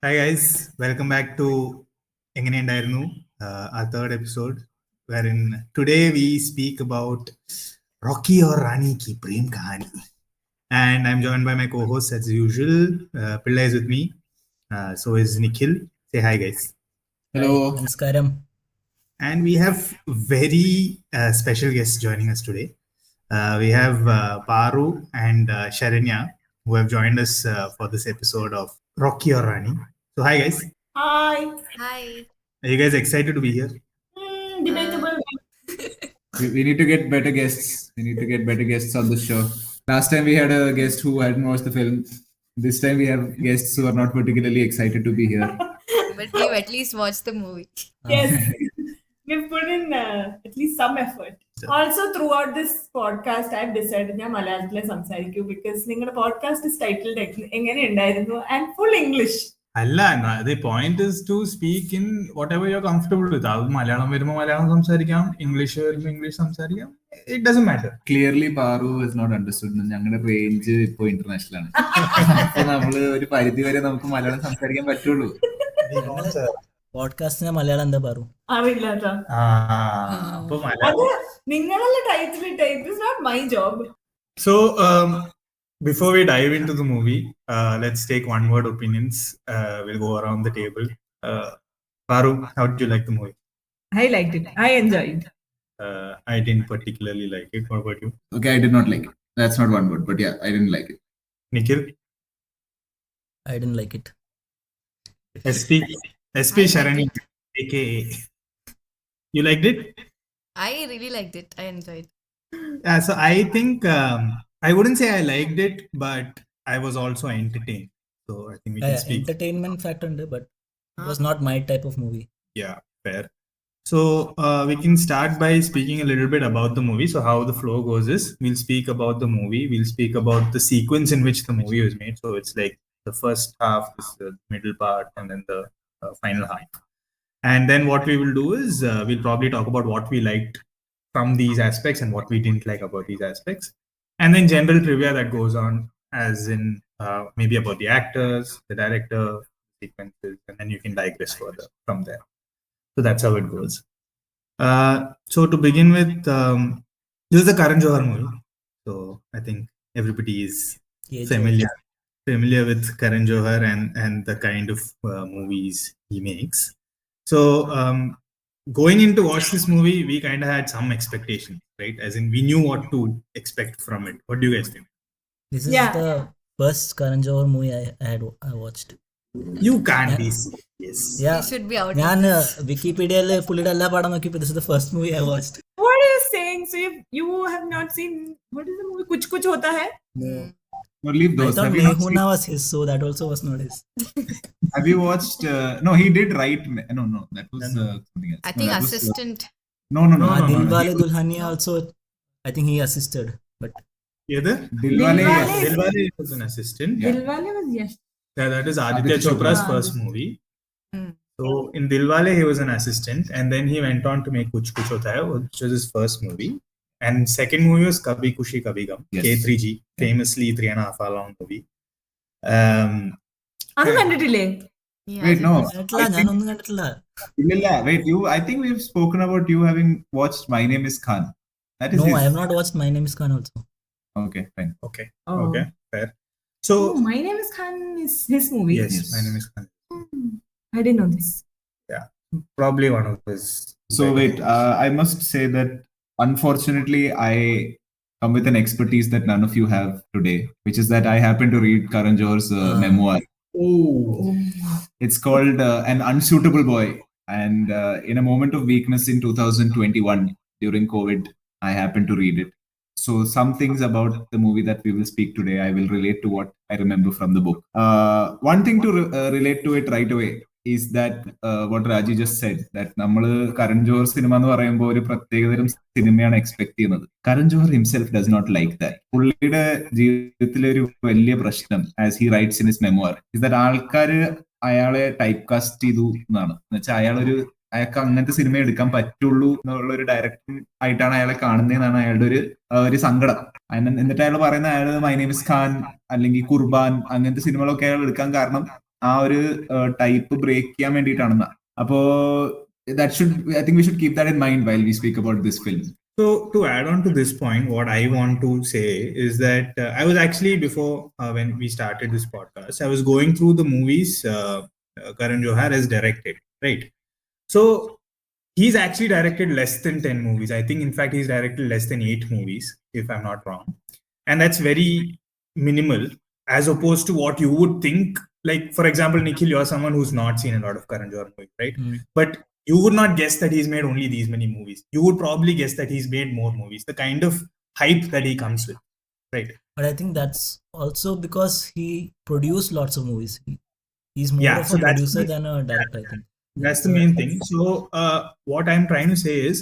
Hi guys, welcome back to എങ്ങനെയുണ്ടായിരുന്നു our third episode, wherein today we speak about Rocky or Rani ki Prem Kahaani. And I'm joined by my co-host as usual. Pillai is with me. So is Nikhil. Say hi guys. Hello. Namaskaram. And we have very special guests joining us today. We have Paru and Sharanya, who have joined us for this episode of Rocky or Rani. So hi guys. Hi. Hi. Are you guys excited to be here? Debatable. We need to get better guests. We need to get better guests on the show. Last time we had a guest who hadn't watched the film. This time we have guests who are not particularly excited to be here. But we've at least watched the movie. Yes. We've put in at least some effort. Also, throughout this podcast, I've decided ഞാൻ മലയാളത്തിലെ സംസാരിക്കൂ because നിങ്ങളുടെ podcast is titled എങ്ങനെയുണ്ടായിരുന്നു and full English. The point is to speak in whatever you're comfortable with. Malayalam വരുമ്പോൾ മലയാളം സംസാരിക്കാം, English വരുമ്പോൾ English സംസാരിക്കാം. It doesn't matter. Clearly, Paru is not understood. ഞങ്ങളുടെ range ഇപ്പോൾ ഇന്റർനാഷണൽ ആണ്. അപ്പൊ നമ്മള് ഒരു പരിധി വരെ നമുക്ക് മലയാളം സംസാരിക്കാൻ പറ്റുള്ളൂ. പോഡ്കാസ്റ്റിന് മലയാളം എന്താ പറയും? അറിയില്ല കേട്ടോ. അത് നിങ്ങളല്ല ടൈറ്റിൽ ഇട്ടേ. It is not my job. So, before we dive into the movie, let's take one-word opinions. We'll go around the table. Paru, how did you like the movie? I liked it. I enjoyed. I didn't particularly like it. What about you? Okay, I did not like it. That's not one word, but yeah, I didn't like it. Nikhil? I didn't like it. SP Sharanya, aka. You liked it? I really liked it. I enjoyed. So I think I wouldn't say I liked it, but I was also entertained. So I think we can speak. Entertainment factor ഉണ്ട്, but it was not my type of movie. Yeah, fair. So we can start by speaking a little bit about the movie. So how the flow goes is we'll speak about the movie. We'll speak about the sequence in which the movie was made. So it's like the first half is the middle part and then the final half. And then what we will do is we'll probably talk about what we liked from these aspects and what we didn't like about these aspects. And then general trivia that goes on, as in maybe about the actors, the director, sequences, and then you can digress further from there. So that's how it goes. So to begin with, this is the Karan Johar movie. So I think everybody is familiar with Karan Johar and the kind of movies he makes. So going in to watch this movie, we kind of had some expectations, right? As in, we knew what to expect from it. What do you guys think? This is the first Karan Johar movie I watched. You can't be serious. Yeah. You should be out. ഞാൻ വിക്കിപീഡിയയിൽ പുള്ളിയുടെ എല്ലാ പടം നോക്കിയപ്പോൾ this is the first movie I watched. What are you saying? So you have not seen, what is the movie? Kuch Kuch Hota Hai? No, leave I those. thought Have you not Mehuna was his, so that also was not his. Have you watched? No, he did write. No, that was something else. I think that was, assistant. No. Dilwale Dulhania also, I think he assisted, but Either Dilwale. Dilwale was an assistant. Dilwale was yes. Yeah, that is Aditya Chopra's first movie. So in Dilwale, he was an assistant, and then he went on to make Kuch Kuch Hota Hai, which was his first movie. And second movie was Kabhi Khushi Kabhi Gum, Yes. K3G, famously 3.5 hour long movie. അത് കണ്ടിട്ടില്ലേ? Yeah, Wait, no. ഞാനൊന്നും കണ്ടിട്ടില്ല. Wait, I think we've spoken about you having watched My Name is Khan. That is No, his. I have not watched My Name is Khan also. Okay, fine. Okay, Oh. okay, fair. So Oh, My Name is Khan is his movie. yes, Yes. My Name is Khan. I didn't know this. Probably one of his. So wait, I must say that unfortunately I come with an expertise that none of you have today, which is that I happen to read Karan Johar's memoir. Oh. It's called An Unsuitable Boy. And in a moment of weakness in 2021 during COVID, I happened to read it. So some things about the movie that we will speak today, I will relate to what I remember from the book. One thing to relate to it right away is that what Rajeev just said, that നമ്മൾ Karan Johar cinema എന്ന് പറയുമ്പോൾ ഒരു പ്രത്യേകതരം സിനിമയാണ് expect ചെയ്യുന്നത്. Karan Johar himself does not like that. പുള്ളിയുടെ ജീവിതത്തിലെ ഒരു വലിയ പ്രശ്നം, as he writes in his memoir, is that ആൾക്കാര് അയാളെ ടൈപ്പ് കാസ്റ്റ് ചെയ്തു എന്നാണ്. എന്നുവെച്ചാൽ അയാൾക്ക് അങ്ങനത്തെ സിനിമ എടുക്കാൻ പറ്റുള്ളൂ എന്നുള്ള ഒരു ഡയറക്ടർ ആയിട്ടാണ് അയാളെ കാണുന്നതെന്നാണ് അയാളുടെ ഒരു സങ്കടം. എന്നിട്ട് അയാൾ പറയുന്ന അയാൾ മൈ നെയിം ഇസ് ഖാൻ അല്ലെങ്കിൽ കുർബാൻ അങ്ങനത്തെ സിനിമകളൊക്കെ അയാൾ എടുക്കാൻ കാരണം ആ ഒരു ടൈപ്പ് ബ്രേക്ക് ചെയ്യാൻ വേണ്ടിയിട്ടാണെന്ന്. അപ്പോ I think we should keep that in mind while we speak about this film. So to add on to this point, what I want to say is that I was actually before when we started this podcast, I was going through the movies Karan Johar has directed, right? So he's actually directed less than 10 movies. I think, in fact, he's directed less than 8 movies, if I'm not wrong. And that's very minimal as opposed to what you would think. Like, for example, Nikhil, you're someone who's not seen a lot of Karan Johar movies, right? But you would not guess that he's made only these many movies. You would probably guess that he's made more movies. The kind of hype that he comes with, right? But I think that's also because he produced lots of movies. He's more Yeah, of so a that's producer the- than a director, I think. That's the main thing. So what I'm trying to say is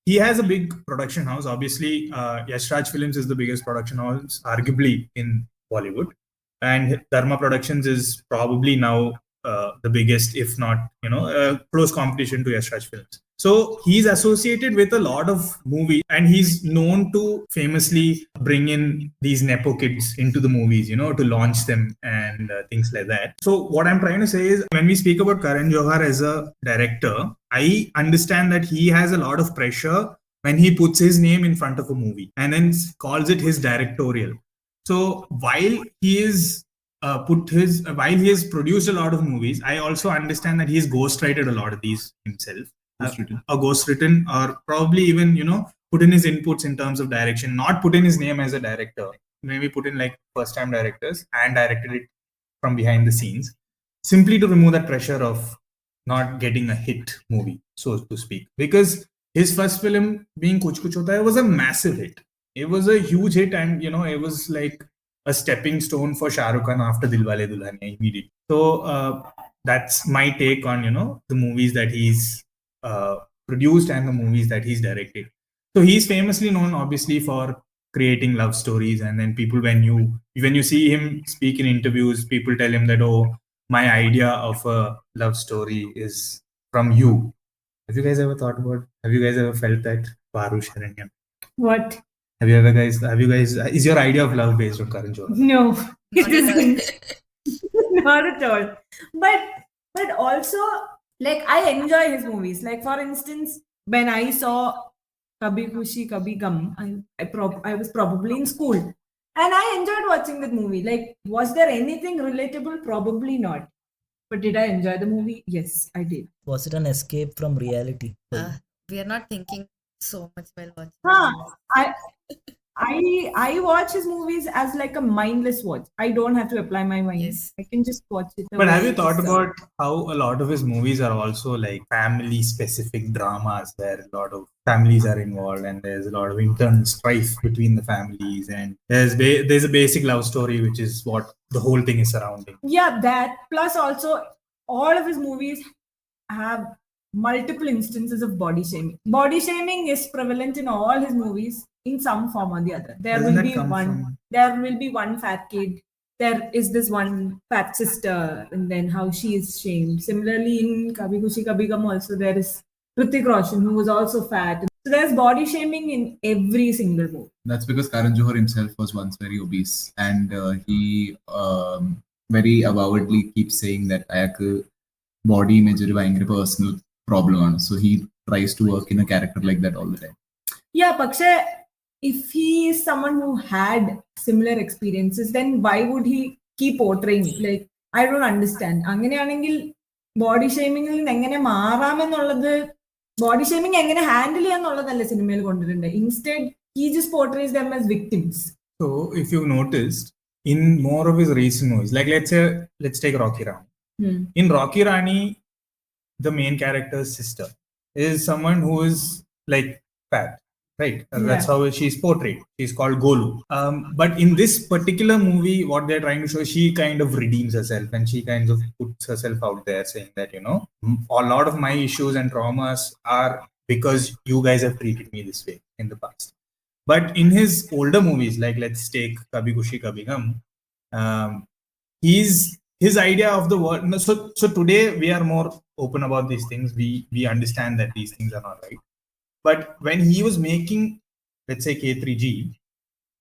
he has a big production house. Obviously, Yash Raj Films is the biggest production house, arguably, in Bollywood. And Dharma Productions is probably now the biggest, if not, close competition to Yash Raj Films. So he's associated with a lot of movies, and he's known to famously bring in these Nepo kids into the movies, to launch them and things like that. So what I'm trying to say is, when we speak about Karan Johar as a director, I understand that he has a lot of pressure when he puts his name in front of a movie and then calls it his directorial. So while he has produced a lot of movies, I also understand that he's ghostwritten a lot of these himself. Ghostwritten, or probably even, put in his inputs in terms of direction, not put in his name as a director, maybe put in like first time directors and directed it from behind the scenes, simply to remove that pressure of not getting a hit movie, so to speak. Because his first film, being Kuch Kuch Hota Hai, was a massive hit. It was a huge hit, and it was like a stepping stone for Shah Rukh Khan after Dilwale Dulhaniya immediately. So that's my take on the movies that he's produced and the movies that he's directed. So he's famously known, obviously, for creating love stories, and then people, when you see him speak in interviews, people tell him that, oh, my idea of a love story is from you. Have you guys ever felt that? Paru, Sharanya, What? have you guys, is your idea of love based on Karan Johar? No, it Not at all. isn't. Not at all. But also, like, I enjoy his movies. Like, for instance, when I saw Kabhi Khushi Kabhi Gum, I was probably in school, and I enjoyed watching that movie. Like, was there anything relatable? Probably not. But did I enjoy the movie? Yes, I did. Was it an escape from reality? We are not thinking so much while watching. I watch his movies as like a mindless watch. I don't have to apply my mind. Yes. I can just watch it. the But way have you it thought is. about how a lot of his movies are also like family specific dramas, where a lot of families are involved and there's a lot of internal strife between the families, and there's a basic love story, which is what the whole thing is surrounding. Yeah, that plus also all of his movies have multiple instances of body shaming. Body shaming is prevalent in all his movies in some form or the other. There Doesn't will that be come one. from- There will be one fat kid. There is this one fat sister, and then how she is shamed. Similarly, in Kabhi Khushi Kabhi Gum also there is Hrithik Roshan, who was also fat. So there's body shaming in every single movie. That's because Karan Johar himself was once very obese, and he very avowedly keeps saying that ayakku body image ഒരു ഭയങ്കര personal problem ആണ്. So he tries to work in a character like that all the time. Yeah, Paksha, if he is someone who had similar experiences, then why would he keep portraying it? Like, I don't understand. അങ്ങനെയാണെങ്കിൽ body ഷെയ്മിങ്ങിൽ നിന്ന് എങ്ങനെ മാറാമെന്നുള്ളത്, body shaming എങ്ങനെ handle ചെയ്യാന്നുള്ളതല്ല സിനിമയിൽ കൊണ്ടുവരേണ്ടത്. Instead he just portrays them as victims. So if you've noticed, in more of his recent movies, like let's take Rocky Rani. In Rocky Rani, the main character's sister is someone who is like fat, right? That's how she's portrayed. She's called Golu. But in this particular movie, what they're trying to show, she kind of redeems herself, and she kind of puts herself out there, saying that, a lot of my issues and traumas are because you guys have treated me this way in the past. But in his older movies, like let's take Kabhi Khushi Kabhi Gum, his idea of the world. So today we are more open about these things. We understand that these things are not right. But when he was making, let's say, K3G,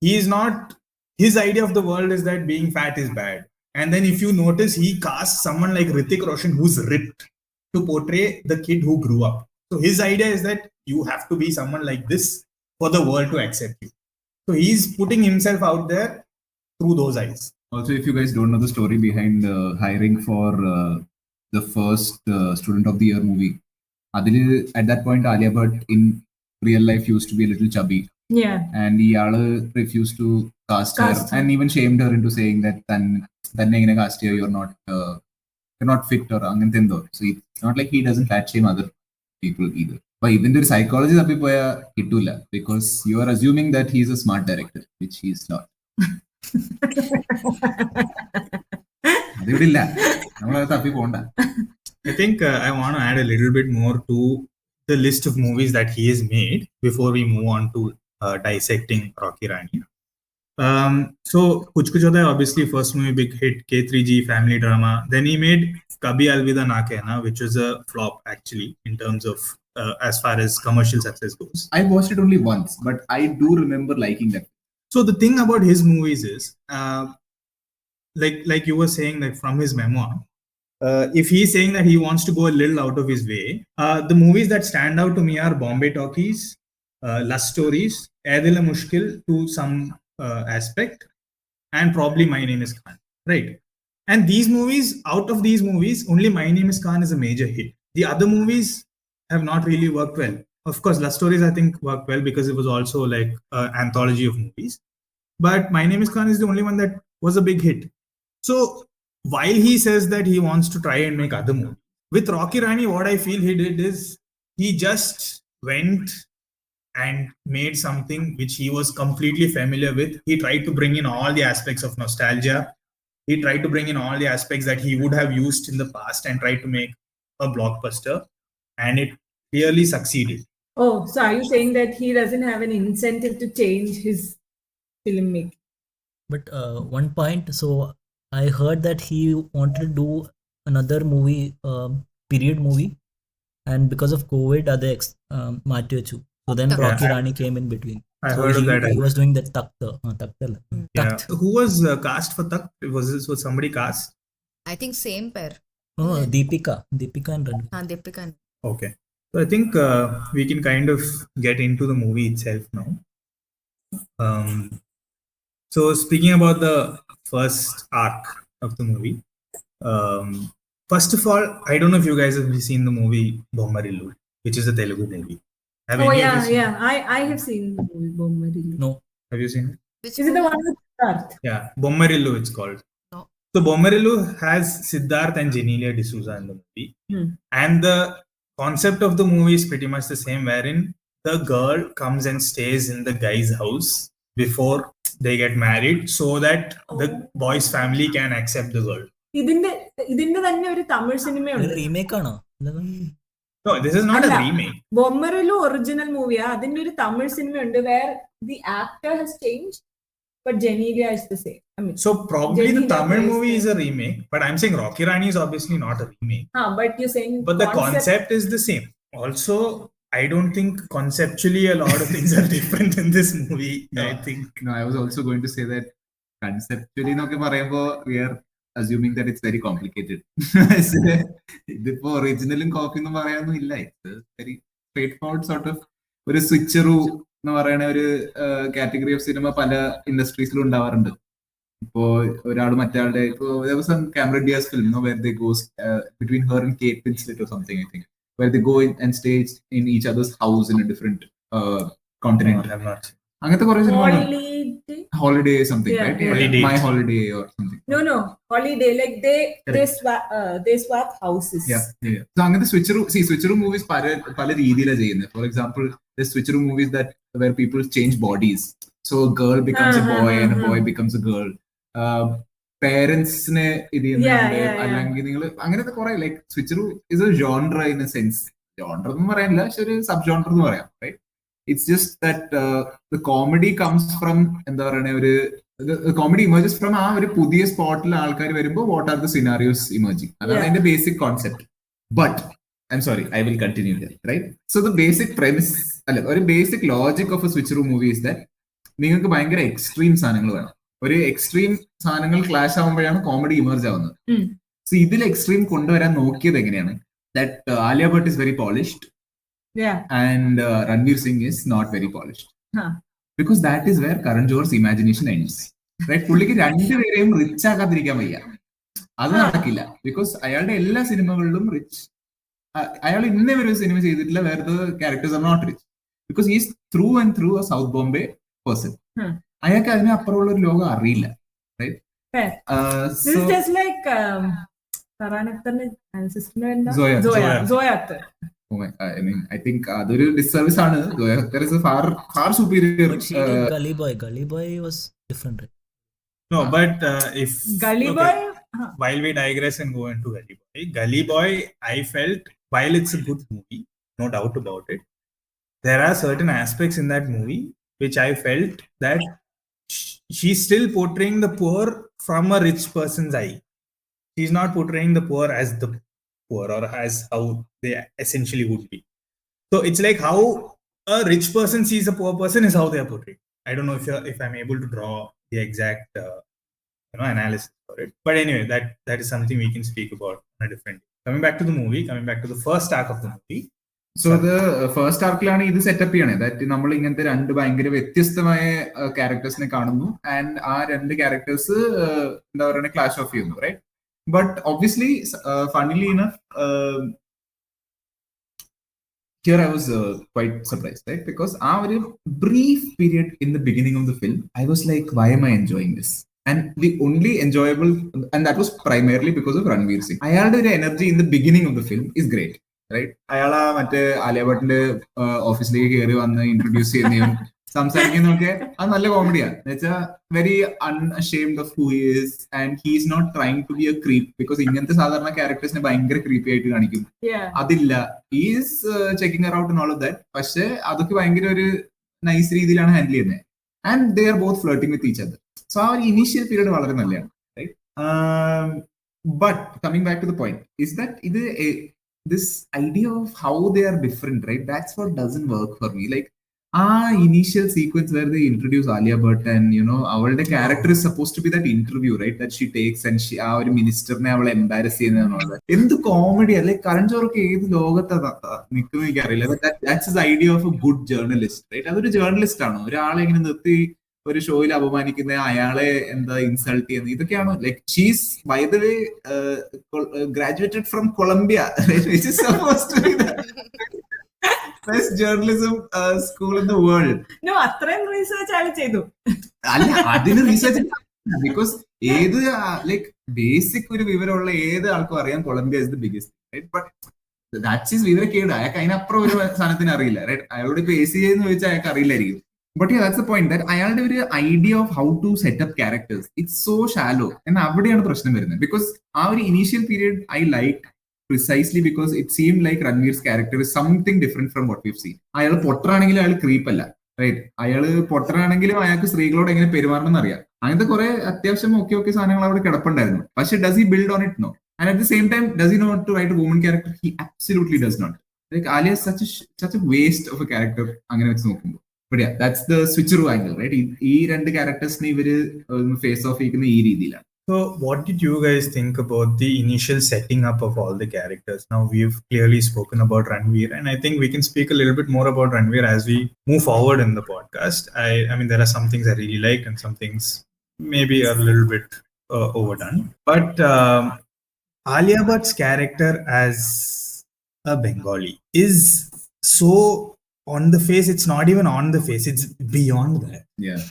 he is not. His idea of the world is that being fat is bad. And then if you notice, he cast someone like Hrithik Roshan who's ripped to portray the kid who grew up. So his idea is that you have to be someone like this for the world to accept you. So he's putting himself out there through those eyes. Also, if you guys don't know the story behind hiring for the first Student of the Year movie, at that point, Alia Bhatt in real life used to be a little chubby. Yeah. And Yala refused to cast her and even shamed her into saying that then cast her, you're not fit or angantendo. So it's not like he doesn't fat shame other people either. But even the psychology that people hitula because you are assuming that he's a smart director, which he's not. I think I want to add a little bit more to the list of movies that he has made before we move on to dissecting Rocky Rani. So Kuch Kuch Hota Hai, obviously first movie big hit, K3G family drama. Then he made Kabhi Alvida Na Kehna, which was a flop actually in terms of as far as commercial success goes. I watched it only once, but I do remember liking that. So the thing about his movies is, like you were saying, like from his memoir, if he's saying that he wants to go a little out of his way, the movies that stand out to me are Bombay Talkies, Lust Stories, Ae Dil Hai Mushkil to some aspect, and probably My Name is Khan, right? And these movies, out of these movies, only My Name is Khan is a major hit. The other movies have not really worked well. Of course, Lust Stories, I think, worked well because it was also like an anthology of movies. But My Name is Khan is the only one that was a big hit. So while he says that he wants to try and make other movies, with Rocky Rani, what I feel he did is he just went and made something which he was completely familiar with. He tried to bring in all the aspects of nostalgia. He tried to bring in all the aspects that he would have used in the past and tried to make a blockbuster. And it clearly succeeded. Oh, so are you saying that he doesn't have an incentive to change his filmmaking? But one point, so I heard that he wanted to do another movie, period movie, and because of COVID, they മാറ്റി വെച്ചു. So then Rocky Rani came in between. I heard of that. He was doing the Takht. Yeah. Who was cast for Takht? Was somebody cast? I think same pair. Oh, Deepika and Ranveer. Deepika. Okay. So I think we can kind of get into the movie itself now. So speaking about the first arc of the movie, first of all, I don't know if you guys have seen the movie Bommarillu, which is a Telugu movie. I have seen the movie Bommarillu. No. Have you seen it? Which Is it the one with Siddharth? Yeah, Bommarillu it's called. No. So Bommarillu has Siddharth and Genelia D'Souza in the movie. And the concept of the movie is pretty much the same, wherein the girl comes and stays in the guy's house before they get married so that the boy's family can accept the girl. ഇതിന്റെ തന്നെ ഒരു തമിഴ് സിനിമയുണ്ട്. Remake ആണോ? No, this is not a remake. Bommarillu original മൂവിയാ. അതിന്റെ ഒരു Tamil സിനിമയുണ്ട് where the actor has changed but Genelia is the same. I mean, so probably the Genelia Tamil is movie is a remake, but I'm saying Rocky Rani is obviously not a remake. But you're saying the concept is the same. Also, I don't think conceptually a lot of things are different in this movie. No, I think. No, I was also going to say that conceptually, we are assuming that it's very complicated. The original copy it's very straightforward sort of a switcheroo എന്ന് പറയുന്ന ഒരു category of cinema പല ഇൻഡസ്ട്രീസിലും ഉണ്ടാവാറുണ്ട്. ഇപ്പോ ഒരാൾ മറ്റേ Cameron Diaz film where they go between her and Kate Winslet or something, I think, where they go in and stay in each other's house in a different continent. No, I'm not. അങ്ങനത്തെ കുറെ cinema holiday something, right? Holiday. My Holiday or something. No, Holiday. Like they swap houses. Yeah. So അങ്ങനത്തെ switcheroo movies പല രീതിയിലാണ് ചെയ്യുന്നത്. For example, there's switcheroo movies where people change bodies. So a girl becomes a boy and a boy becomes a girl. Parentsനെ ഇത് ചെയ്യുന്നുണ്ട്. അല്ലെങ്കിൽ നിങ്ങൾ അങ്ങനത്തെ കുറെ like switcheroo is a genre in a sense. Genre എന്ന് പറയാനില്ല, പക്ഷെ ഒരു sub genre എന്ന് പറയാം, right? It's just that the comedy comes from എന്താ പറയുന്ന the comedy emerges from ആ ഒരു പുതിയ സ്പോട്ടിൽ ആൾക്കാർ വരുമ്പോൾ what are the scenarios emerging. അതാണ് അതിന്റെ basic concept. But I'm sorry, I will continue here, right? So the basic premise, or basic logic of a switcheroo movie is that നിങ്ങൾക്ക് ഭയങ്കര extreme സാധനങ്ങൾ വേണം. ഒരു എക്സ്ട്രീം സാധനങ്ങൾ ക്ലാഷ് ആവുമ്പോഴാണ് കോമഡി ഇമേർജ് ആവുന്നത്. So ഇതിൽ എക്സ്ട്രീം കൊണ്ടുവരാൻ നോക്കിയത് എങ്ങനെയാണ്? That Alia Bhatt is very polished and Ranveer Singh is not very polished. Because that is where Karan Johar's imagination ends. പുള്ളിക്ക് രണ്ടുപേരെയും റിച്ച് ആക്കാതിരിക്കാൻ വയ്യ. അത് നടക്കില്ല. ബിക്കോസ് അയാളുടെ എല്ലാ സിനിമകളിലും റിച്ച്, അയാൾ ഇന്നേ ഒരു സിനിമ ചെയ്തിട്ടില്ല വേറെ characters are not rich. Because is through and through a south Bombay person. അയാൾക്ക് അതിന് അപ്പുറമുള്ള ഒരു ലോകം അറിയില്ല. I think അതൊരു ഡിസർവീസ് ആണ്. far superior. Gully Boy was different, right? No, but if Gully Boy, while we digress and go into Gully Boy, I felt while it's a good movie, no doubt about it, there are certain aspects in that movie which I felt that she's still portraying the poor from a rich person's eye. She's not portraying the poor as the poor or as how they essentially would be. So it's like how a rich person sees a poor person is how they are portrayed. I don't know if I'm able to draw the exact analysis for it. But anyway, that is something we can speak about on a different day. Coming back to the movie, coming back to the first arc of the movie. So അത് first ആർക്കിലാണ് ഇത് setup ചെയ്യണേ. That നമ്മൾ ഇങ്ങനത്തെ രണ്ട് ഭയങ്കര വ്യത്യസ്തമായ ക്യാരക്ടേഴ്സിനെ കാണുന്നു and ആ രണ്ട് ക്യാരക്ടേഴ്സ് എന്താ പറയുക ക്ലാഷ് ഓഫ് ചെയ്യുന്നു, right? But obviously funnily enough here I was quite surprised, right? Because a very brief period in the beginning of the film, I was like, why am I enjoying this? And the only enjoyable, and that was primarily because of Ranveer Singh. Ayalde energy in the beginning of the film is great, right? Ayala മറ്റേ ആലിയ ഭട്ടിന്റെ ഓഫീസിലേക്ക് കയറി വന്ന് introduce ചെയ്യുന്നതും സംസാരിക്കുന്നതൊക്കെ അത് നല്ല കോമഡിയാണ്. എന്നുവെച്ചാൽ very unashamed of who he is and he is not trying to be a creep. Because ഇങ്ങനത്തെ സാധാരണ ക്യാരക്ടേഴ്സിനെ ഭയങ്കര ക്രീപ്പി ആയിട്ട് കാണിക്കും. അതില്ല, he is checking around and all of that. പക്ഷെ അതൊക്കെ ഭയങ്കര ഒരു നൈസ് രീതിയിലാണ് ഹാൻഡിൽ ചെയ്യുന്നത്. And they are both flirting with each other. So ആ ഒരു ഇനീഷ്യൽ പീരീഡ് വളരെ നല്ലതാണ്, right? But coming back to the point is that ഇത് this idea of how they are different, right? That's what doesn't work for me. Like initial sequence where they introduce Alia Bhatt and അവളുടെ character is supposed to be that interview, right? That she takes and she ആ ഒരു മിനിസ്റ്ററിനെ അവളെ embarrass ചെയ്യുന്നതാണ്. എന്ത് comedy അല്ലെ! കരൺ ജോഹർക്ക് ഏത് ലോകത്താ നിൽക്കുന്ന എനിക്കറിയില്ല. That's his idea of a good journalist, right? അതൊരു ജേർണലിസ്റ്റ് ആണോ? ഒരാളെ ഇങ്ങനെ നിർത്തി ഒരു ഷോയിൽ അപമാനിക്കുന്ന, അയാളെ എന്താ ഇൻസൾട്ട് ചെയ്യുന്നത്, ഇതൊക്കെയാണോ? Like she's by the way graduated from Columbia, which is supposed to be the best journalism school in the world. No, അത്രയും റീസെർച്ച് അയാൾ ചെയ്തു. അല്ല, അതിന് റീസെർച്ച് ബിക്കോസ് ഏത് ലൈക് ബേസിക് ഒരു വിവരമുള്ള ഏത് ആൾക്കും അറിയാം Columbia is the biggest, right? But that's is വിവരക്കേട്. അയാൾക്ക് അതിനപ്പുറം ഒരു സാധനത്തിന് അറിയില്ല, റൈറ്റ്? അയാളോട് ഇപ്പൊ AC എന്ന് ചോദിച്ചാൽ അയാൾക്ക് അറിയില്ലായിരിക്കും. But yeah, that's the point. That അയാളുടെ ഒരു idea of how to set up characters it's so shallow. എന്നാൽ അവിടെയാണ് പ്രശ്നം വരുന്നത്. ബിക്കോസ് ആ ഒരു initial period I like precisely because it seemed like Ranveer's character is something different from what we've seen. അയാൾ പൊട്ടറാണെങ്കിലും അയാൾ ക്രീപ്പ് അല്ല, റൈറ്റ്? അയാള് പൊട്ടറാണെങ്കിലും അയാൾക്ക് സ്ത്രീകളോട് എങ്ങനെ പെരുമാറണം എന്നറിയാം. അങ്ങനത്തെ കുറെ അത്യാവശ്യം ഓക്കെ സാധനങ്ങൾ അവിടെ കിടപ്പുണ്ടായിരുന്നു. പക്ഷെ does he build on it? No. And at the same time does he not to write a woman character? He absolutely does not. Like Alia such a waste of a character അങ്ങനെ വെച്ച് നോക്കുമ്പോൾ. But yeah, that's the switcheroo angle, right? ഈ രണ്ട് ക്യാരക്ടേഴ്സിനെ ഇവര് face of ചെയ്യുന്ന ഈ രീതിയിലാണ്. So what did you guys think about the initial setting up of all the characters? Now we've clearly spoken about Ranveer, and I think we can speak a little bit more about Ranveer as we move forward in the podcast. I mean, there are some things I really liked and some things maybe are a little bit overdone. But Alia Bhatt's character as a Bengali is so on the face. It's not even on the face. It's beyond that. Yeah.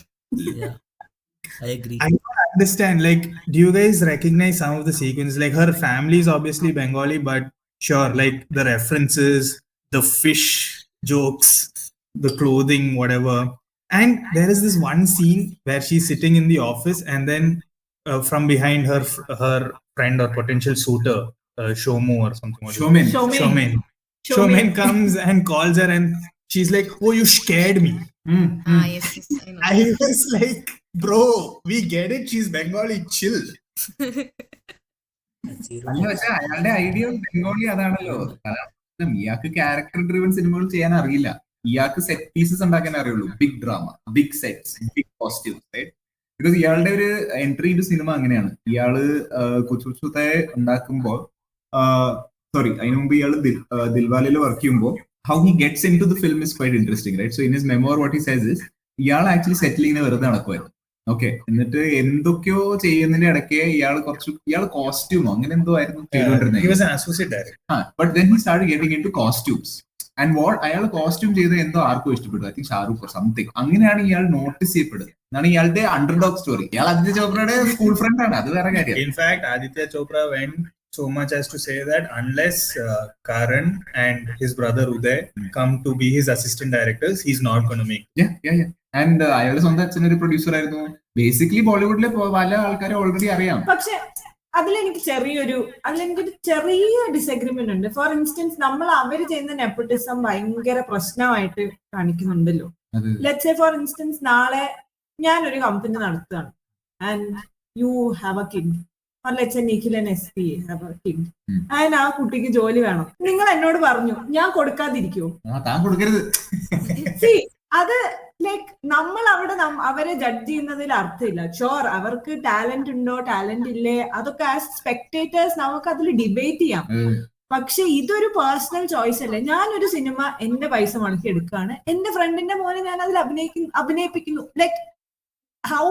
I agree. I don't understand. Like, do you guys recognize some of the sequences? Like, her family is obviously Bengali, but sure, like the references, the fish jokes, the clothing, whatever. And there is this one scene where she's sitting in the office, and then from behind her friend or potential suitor, Shomu or something. Showman comes and calls her, and she's like, "Oh, you scared me." Yes, I know. I was like, bro, we get it. She's Bengali. Chill. അയാളുടെ idea Bengali അതാണല്ലോ. ഇയാൾക്ക് character driven സിനിമകൾ ചെയ്യാൻ അറിയില്ല. ഇയാൾക്ക് set pieces ഉണ്ടാക്കാൻ അറിയുള്ളൂ. Big drama, big sets, big costumes, right? Because ഇയാളുടെ ഒരു എൻട്രി ഇൻറ്റു സിനിമ അങ്ങനെയാണ്. ഇയാള് കുച്ചുത്തെ ഉണ്ടാക്കുമ്പോൾ സോറി അതിനു മുമ്പ് ഇയാൾ ദിൽവാലയിൽ വർക്ക് ചെയ്യുമ്പോൾ how he gets into the film is quite interesting, right? So in his memoir what he says is ഇയാൾ ആക്ച്വലി സെറ്റിൽ ഇങ്ങനെ വെറുതെ നടക്കുമായിരുന്നു. ഓക്കെ, എന്നിട്ട് എന്തൊക്കെയോ ചെയ്യുന്നതിന്റെ ഇടയ്ക്ക് ഇയാൾ കോസ്റ്റ്യൂമോ അങ്ങനെ എന്തോ ആയിരുന്നു ചെയ്തുകൊണ്ടിരുന്നത്. But then he start getting into costumes and what അയാൾ കോസ്റ്റ്യൂം ചെയ്ത് എന്തോ ആർക്കും ഇഷ്ടപ്പെട്ടു. I think Shahrukh something. അങ്ങനെയാണ് ഇയാൾ നോട്ടീസ് ചെയ്യപ്പെടുന്നത്. എന്നാണ് ഇയാളുടെ അണ്ടർഡോഗ് സ്റ്റോറി. ഇയാൾ ആദിത്യ ചോപ്രയുടെ സ്കൂൾ ഫ്രണ്ട് ആണ്, അത് വേറെ കാര്യം. In fact Aditya Chopra went so much as to say that unless Karan and his brother Uday come to be his assistant directors, he's not going to make it. Yeah. And അയാളുടെ സ്വന്തം അച്ഛനൊരു producer ആയിരുന്നു. Basically ബോളിവുഡിലെ പല ആൾക്കാരെ ഓൾറെഡി അറിയാം. പക്ഷെ അതിലെനിക്ക് ചെറിയ ഡിസഗ്രിമെന്റ് ഉണ്ട്. ഫോർ ഇൻസ്റ്റൻസ്, നമ്മൾ അവര് ചെയ്യുന്ന നെപ്പോട്ടിസം ഭയങ്കര പ്രശ്നമായിട്ട് കാണിക്കുന്നുണ്ടല്ലോ. ലെറ്റ്സ് സേ ഫോർ ഇൻസ്റ്റൻസ്, നാളെ ഞാനൊരു കമ്പനി നടത്തുകയാണ് and you have A kid, or let's say Nikhil and SP have a kid, and ആ കുട്ടിക്ക് ജോലി വേണം. നിങ്ങൾ എന്നോട് പറഞ്ഞു, ഞാൻ കൊടുക്കാതിരിക്കുമോ? അത് ലൈക്ക് നമ്മൾ അവിടെ അവരെ ജഡ്ജ് ചെയ്യുന്നതിൽ അർത്ഥമില്ല. ഷുവർ അവർക്ക് ടാലന്റ് ഉണ്ടോ ടാലന്റ് ഇല്ലേ അതൊക്കെ ആസ് സ്പെക്ടേറ്റേഴ്സ് നമുക്ക് അതിൽ ഡിബേറ്റ് ചെയ്യാം. പക്ഷെ ഇതൊരു പേഴ്സണൽ ചോയ്സ് അല്ലേ. ഞാനൊരു സിനിമ എന്റെ പൈസ മുടക്കി എടുക്കുകയാണ്, എന്റെ ഫ്രണ്ടിന്റെ മോനെ ഞാൻ അതിൽ അഭിനയിപ്പിക്കുന്നു. Like how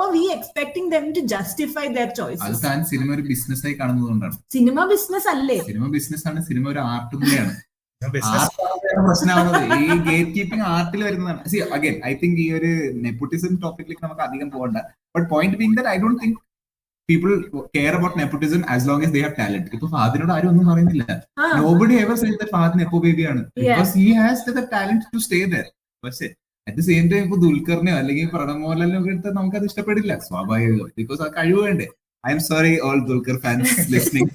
are we expecting them to justify their choices? അത് താൻ സിനിമ ഒരു ബിസിനസ് ആയി കാണുന്നതുകൊണ്ടാണ്. സിനിമ ബിസിനസ് അല്ലേ? സിനിമ ബിസിനസ് ആണ്. സിനിമ ഒരു ആർട്ട് കൂടിയാണ്. പ്രശ്നമാവുന്നത് ഈ ഗേറ്റ് കീപ്പിംഗ് ആർട്ടിൽ വരുന്നതാണ്. സി അഗൈൻ ഐ തിങ്ക് ഈ ഒരു നെപ്പോട്ടിസം ടോപ്പിക്കിലേക്ക് നമുക്ക് അധികം പോകണ്ട. But point being that I don't think people care about nepotism as long as they have talent. ഇപ്പൊ ഫാദിനോട് ആരും ഒന്നും പറയുന്നില്ല. Nobody ever says that Fahadh nepo ബേബിയാണ്, because he has the talent to stay there. പക്ഷേ at the same time ഇപ്പൊ ദുൽഖറിനെയോ അല്ലെങ്കിൽ പ്രണവ് മോഹൻലാലിനോ ഒക്കെ എടുത്താൽ നമുക്ക് അത് ഇഷ്ടപ്പെടില്ല, സ്വാഭാവികം. ബിക്കോസ് ആ കഴിവ് വേണ്ടേ. I am sorry all Dulquer fans listening.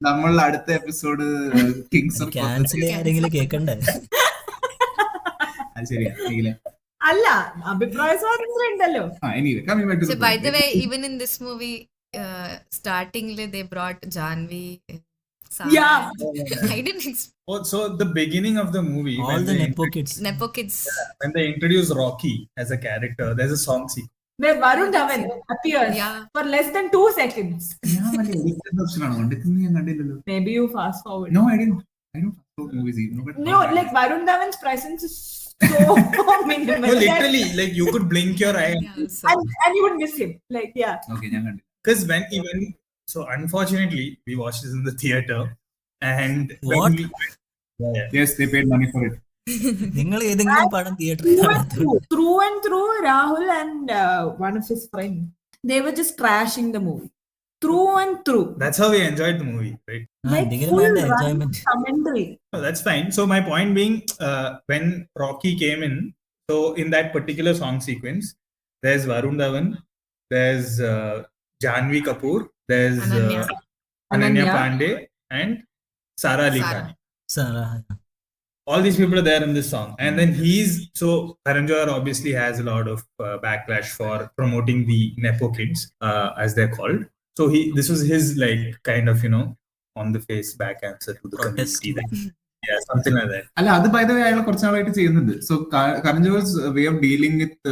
നമ്മൾ അടുത്ത എപ്പിസോഡ് കിങ്സ് ഓഫ് കേൾക്കണ്ടേ? അത് ശരിയാ. അല്ല, അഭിപ്രായ സ്വാതന്ത്ര്യം ഉണ്ടല്ലോ. So by the way, even in this movie, startingly they brought Janvi. Yeah. I didn't expect. So the beginning of the movie, all the Nepo kids. When they introduce Rocky as a character, there's a song sequence where Varun Dhawan appears for less than 2 seconds. Maybe you fast forward. No, I didn't fast forward movies even. No, like Varun Dhawan's presence is so minimal. No, literally, like you could blink your eye and you would miss him. Like, yeah. Okay, because when even so, unfortunately, we watched this in the theater, and what? Yes, they paid money for it. നിങ്ങൾ ഏതെങ്കിലും പടം തിയേറ്ററിൽ through and through, Rahul and one of his friends, they were just trashing the movie through and through. That's how we enjoyed the movie, right? Like full enjoyment commentary. Oh, that's fine. So my point being, when Rocky came in, so in that particular song sequence, there's Varun Dhawan, there's Janvi Kapoor, there's Ananya Pandey and Sara Ali Khan. All these people are there in this song, and then Karan Johar obviously has a lot of backlash for promoting the Nepo kids, as they're called. So this was his like kind of on the face back answer to the community. Yeah, something like that. അല്ല, അത് by the വേ അയാൾ കുറച്ച് നാളായിട്ട് ചെയ്യുന്നുണ്ട്. So Karan Johar's way of dealing with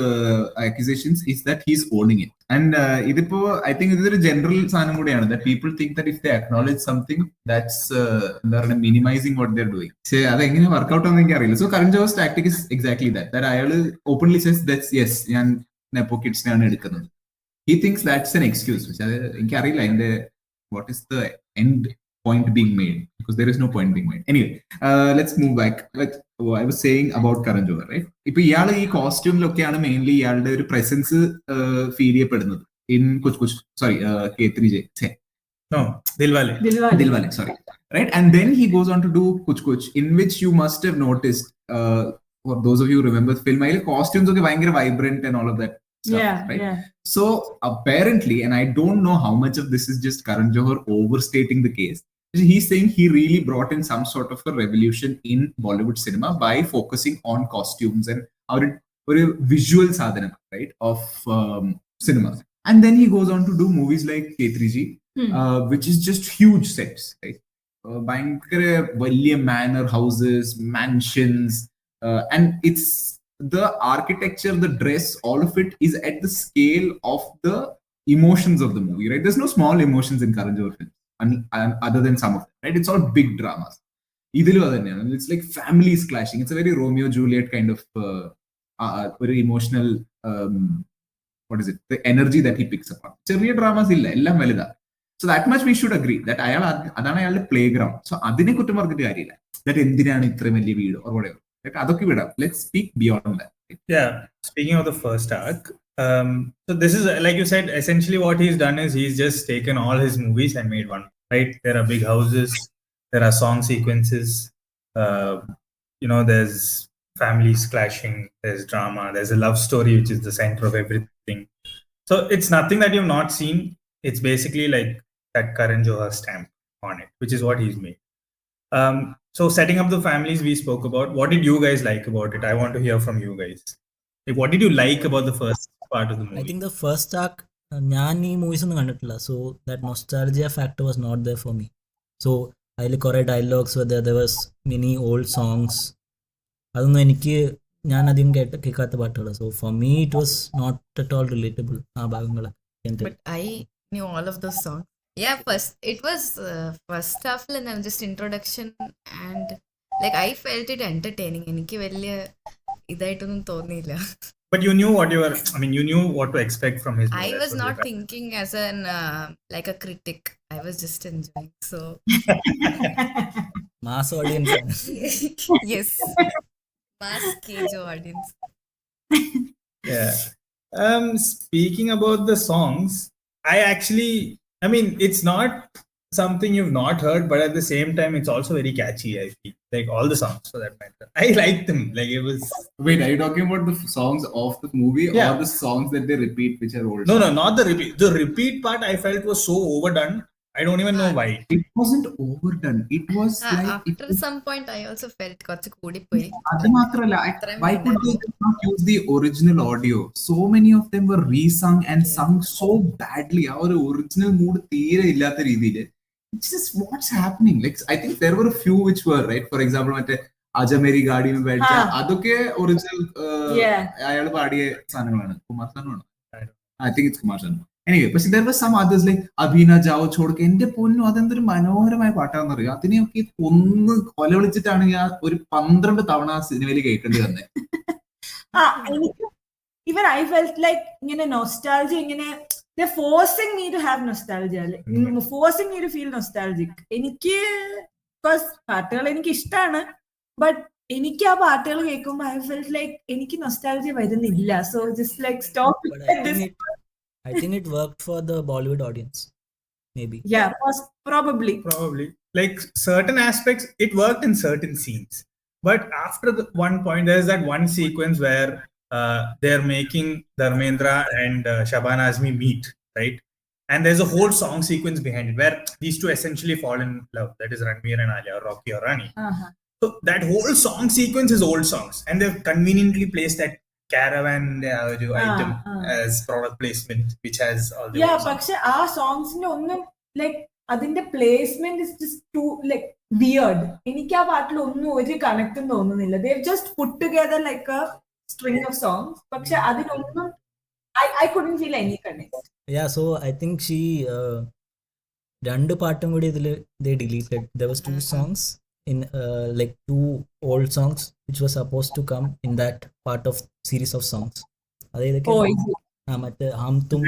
accusations is that he's owning it. And ഇതിപ്പോ I think ഇതൊരു general സാധനം കൂടിയാണ്. That people think that if they acknowledge something that's എന്താ പറയുക minimizing what they are doing. പക്ഷേ അത് എങ്ങനെ വർക്ക്ഔട്ട് ആണെന്ന് എനിക്ക് അറിയില്ല. So Karan Johar's tactic is exactly that അയാൾ ഓപ്പൺലി സെസ് ദാറ്റ്സ് യെസ് ഞാൻ നെപ്പോ കിഡ്സിനെയാണ് എടുക്കുന്നത്. He thinks that's an excuse. പക്ഷെ അത് എനിക്കറിയില്ല അതിന്റെ what is the end point being made, because there is no point being made. Anyway, let's move back. I was saying about Karan Johar, right? ഇപ്പൊ ഇയാൾ ഈ കോസ്റ്റ്യൂമിലൊക്കെയാണ് mainly ഇയാളുടെ ഒരു presence feel ചെയ്യപ്പെടുന്നത്. In K3J. No, Dilwale. Sorry. Right? And then he goes on to do Kuch, in which you must have noticed, for those of you who remember the film, costumes are very vibrant and all of that stuff, right? Yeah. So apparently, and I don't know how much of this is just Karan Johar overstating the case, he's saying he really brought in some sort of a revolution in Bollywood cinema by focusing on costumes and our visual sadhanam, right, of cinema. And then he goes on to do movies like K3G, which is just huge sets, right? Bankara manor houses, mansions, and it's the architecture, the dress, all of it is at the scale of the emotions of the movie, right? There's no small emotions in Karan Johar films, and other than some of them, right? It's all big dramas. It's like families clashing. It's a very Romeo Juliet kind of very emotional. What is it? The energy that he picks up on. ചെറിയ dramas ഇല്ല, എല്ലാം വലുതാ. So that much we should agree that അതാണ് അയാളുടെ play ground. So അതിനെ കുറ്റം പറഞ്ഞിട്ട് കാര്യമില്ല. That എന്തിനാണ് ഇത്രയും വലിയ വീട് or whatever. അതൊക്കെ വിടാം. Let's speak beyond that. Yeah. Speaking of the first arc, so this is, like you said, essentially what he's done is he's just taken all his movies and made one. Right? There are big houses. There are song sequences. There's families clashing. There's drama. There's a love story which is the center of everything. So it's nothing that you've not seen. It's basically like that Karan Johar stamp on it, which is what he's made. So setting up the families we spoke about. What did you guys like about it? I want to hear from you guys. Like, what did you like about the first part of the movie? I think the first arc, ഞാൻ ഈ movies ഒന്നും കണ്ടിട്ടില്ല, so that nostalgia factor was not there for me. So അതിൽ കുറേ dialogues there was many old songs, അതൊന്നും ഞാൻ അധികം കേൾക്കാത്ത പാട്ടുകൾ. So for me it was not at all relatable ആ ഭാഗങ്ങളൊക്കെ. But I knew all of those songs. Yeah, it was first half and just introduction, and like I felt it entertaining. എനിക്ക് വലിയ ഇതായിട്ടൊന്നും തോന്നിയില്ല. But you knew you knew what to expect from his movie. I was not thinking as an like a critic. I was just enjoying. So mass audience. Yes, mass cage audience. Yeah. Speaking about the songs, it's not something you've not heard, but at the same time, it's also very catchy. I feel like all the songs, for that matter, I like them. Like it was. Wait, are you talking about the songs of the movie or the songs that they repeat, which are old? No, not the repeat. The repeat part I felt was so overdone. I don't even know why. It wasn't overdone. It was like after some point, I also felt കുറച്ച് കൂടിപ്പോയി. Why could they not use the original audio? So many of them were resung and sung so badly. Our original mood തീരെ ഇല്ലാത്ത രീതിയിൽ. It's just what's happening. Like I think there were a few which were right. For example, മറ്റേ ആജ Mary ഗാഡി में बैठ जा, അതൊക്കെ original അയാൾ പാടിയ സാധനങ്ങളാണ്. Kumar സാനാണ്. I think it's Kumar Sanu. Anyway, but there were some others like Abhina Jao Chodke. എന്റെ പൊന്നു, അതെന്തൊരു മനോഹരമായ പാട്ടാണെന്ന് അറിയാം. അതിനെയൊക്കെ ഒന്ന് കൊല വിളിച്ചിട്ടാണ് ഞാൻ ഒരു 12 തവണ ആ സിനിമയിൽ കേൾക്കേണ്ടി വന്നത്. Even I felt like ഇങ്ങനെ nostalgia, ഇങ്ങനെ they're forcing me to have nostalgia, like forcing me to feel nostalgic. എനിക്ക് പാട്ടുകൾ എനിക്ക് ഇഷ്ടമാണ്, ബട്ട് എനിക്ക് ആ പാട്ടുകൾ കേൾക്കുമ്പോൾ I felt like എനിക്ക് nostalgia വരുന്നില്ല. So just like stop at this. I think it worked for the Bollywood audience, maybe. Yeah, probably. Like certain aspects, it worked in certain scenes. But after one point, there's that one sequence where they're making Dharmendra and Shabana Azmi meet, right? And there's a whole song sequence behind it where these two essentially fall in love. That is Ranveer and Alia, or Rocky or Rani. So that whole song sequence is old songs, and they've conveniently placed that caravan item as product placement, which has all the പക്ഷെ ആ സോങ്സിന്റെ ഒന്നും like അതിന്റെ placement is just to like weird. എനിക്ക് ആ പാട്ടിൽ ഒന്നും ഒരു കണക്റ്റും തോന്നുന്നില്ല. They just put together like a string of songs, പക്ഷെ അതിനൊന്നും I couldn't feel any connect. Yeah, so I think she രണ്ട് പാട്ടും കൂടി ഇതിൽ they deleted. There was 2 songs in like 2 old songs which was supposed to come in that part of series of songs. അതായത് മറ്റേ hum tum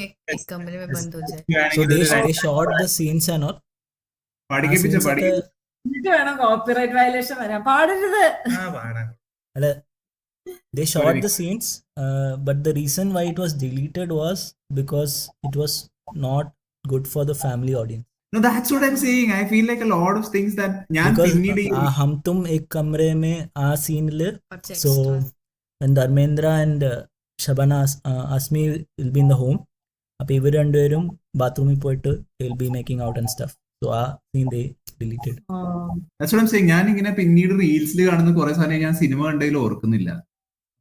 ek kamre mein band ho jaye. So they shot the scenes and all. ഇത് വേണം copyright violation വരാൻ പാടരുത്. അല്ല, they shot the scenes, but the reason why it was deleted was because it was not good for the family audience. No, that's what I'm saying. I feel like a lot of things that hum tum ek kamre mein aa scene le, so when Dharmendra and Shabana Azmi will be in the home, appo ivar renduperum bathroom il poittu they will be making out and stuff. So aa scene they deleted. That's what I'm saying. ഞാൻ ഇങ്ങനെ പിന്നീട് റീൽസിൽ കാണുന്ന കുറെ സാധനം ഞാൻ cinema കണ്ടതിൽ ഓർക്കുന്നില്ല.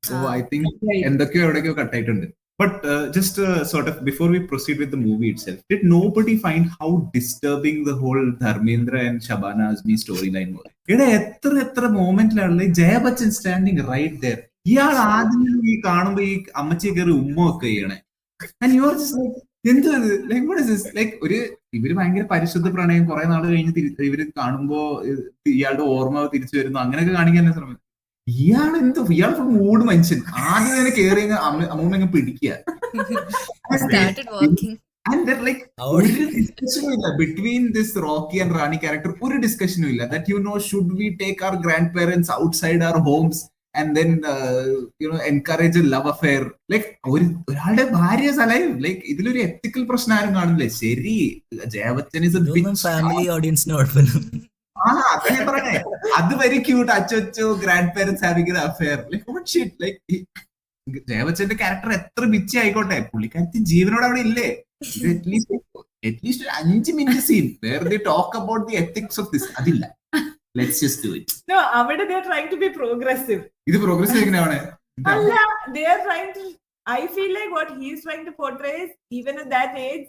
So I think എന്തൊക്കെയോ എവിടെയൊക്കെയോ കട്ടായിട്ടുണ്ട്. But just sort of before we proceed with the movie itself, did nobody find how disturbing the whole Dharmendra and Shabana Azmi storyline was? ഇവിടെ എത്ര മൊമെന്റിലാണ് Jaya Bachchan standing right there. ഇയാൾ ആദ്യം ഈ കാണുമ്പോ ഈ അമ്മച്ചി കയറി ഉമ്മ ഒക്കെ ചെയ്യണേ. And you are just like എന്തോ like what is this? Like ഇവര് ഭയങ്കര പരിശുദ്ധ പ്രണയം കുറെ നാൾ കഴിഞ്ഞ് ഇവര് കാണുമ്പോ ഇയാളുടെ ഓർമ്മ തിരിച്ചു വരുന്നു അങ്ങനെയൊക്കെ കാണിക്കാൻ ശ്രമിക്കും. ഇയാൾ മൂഡ് മനുഷ്യൻ ആദ്യം തന്നെ കയറി അമ്മൂമ്മ പിടിക്കുക. And they're like, ഒരു ഡിസ്കഷനും ഇല്ല between this Rocky and Rani character. ഒരു ഡിസ്കഷനും ഇല്ല that should we take our grandparents outside our homes and then encourage a love affair. Like ഒരാളുടെ ഭാര്യ അലൈവ്. ലൈക്ക് ഇതിലൊരു എത്തിക്കൽ പ്രശ്നം ആരും കാണില്ലേ. ശരി, Jayavachan is a bitch. Family ഓഡിയൻസിന് അതേ പറഞ്ഞേ, അത് വെരി ക്യൂട്ട്. അച്ചോ grandparents having an affair. Like what shit. Like ജയവച്ചന്റെ ക്യാരക്ടർ എത്ര ബിച്ചി ആയിക്കോട്ടെ, പുള്ളിക്കാരത്തി ജീവനോട് അവിടെ ഇല്ലേ? At least 5 minute scene where they talk about the ethics of this. അതില്ല. Let's just do it. No, avade they are trying to be progressive. Idu progressive എങ്ങനെയാണ്? Allah, they are trying to. I feel like what he is trying to portray is even at that age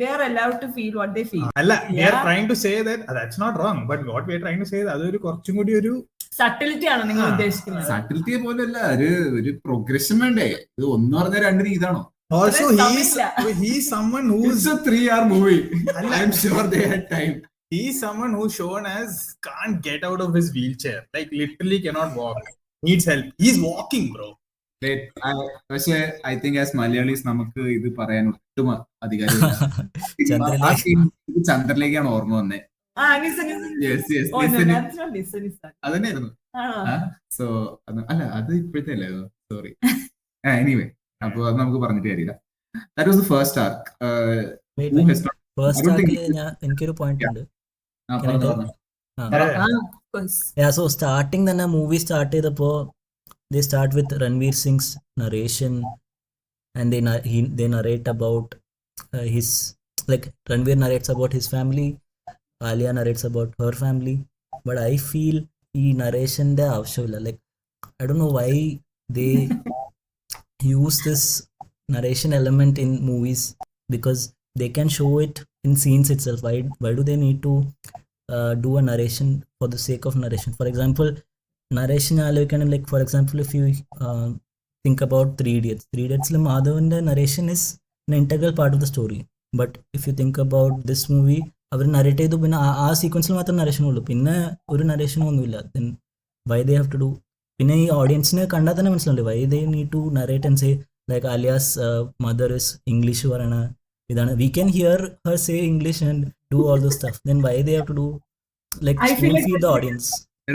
they are allowed to feel what they feel. Allah, they are trying to say that that's not wrong, but what we are trying to say is adoru korchum kodi oru subtlety ആണ് നിങ്ങൾ ഉദ്ദേശിക്കുന്നത്. Subtlety പോലെയല്ല, ഒരു progression വേണ്ടേ? ഇത് ഒന്ന് പറഞ്ഞ രണ്ട് ഇതാണോ? Also he's someone who's a 3-hour movie. I'm sure they had time. He's someone who's shown as can't get out of his wheelchair. Like literally cannot walk. Needs help. He's walking, bro. പക്ഷേ I think as Malayalees നമുക്ക് ഇത് പറയാൻ ഒട്ടും അധികാരം ചന്ദ്രനിലേക്കാണ് ഓർമ്മ വന്നേ. അതന്നെയായിരുന്നു. So അല്ല, അത് ഇപ്പോഴത്തെ അല്ലേ? സോറി. എനിവേ, അപ്പൊ അത് നമുക്ക് പറഞ്ഞിട്ട് കാര്യമില്ല. That was the first arc. First ആർക്കിൽ എനിക്കൊരു പോയിന്റ് ഉണ്ട്. സോ സ്റ്റാർട്ടിങ് തന്നെ മൂവി സ്റ്റാർട്ട് ചെയ്തപ്പോ they start with Ranveer Singh's narration and they narrate about his, like Ranveer narrates about his family, Alia narrates about her family, but I feel ഈ narrationന്റെ ആവശ്യമില്ല. like I don't know why they use this narration element in movies, because they can show it in scenes itself. Why do they need to do a narration for the sake of narration? For example, narration ആലോചിക്കുകയാണെങ്കിൽ, like for example, if you think about 3 Idiots, 3 Idiots'ൽ മാധവന്റെ narration is an integral part of the story. But if you think about this movie, അവർ narrate ചെയ്തു, പിന്നെ ആ സീക്വൻസിൽ മാത്രം narration ഉള്ളൂ, പിന്നെ ഒരു നരേഷനും ഒന്നുമില്ല. then why they have to do? പിന്നെ ഈ ഓഡിയൻസിന് കണ്ടാൽ തന്നെ മനസ്സിലുണ്ട് why they need to narrate and say like Alia's mother is English പറയണ ഇതാണ്. we can hear her say English and do all those stuff. then why they have to do like spoon feed the audience?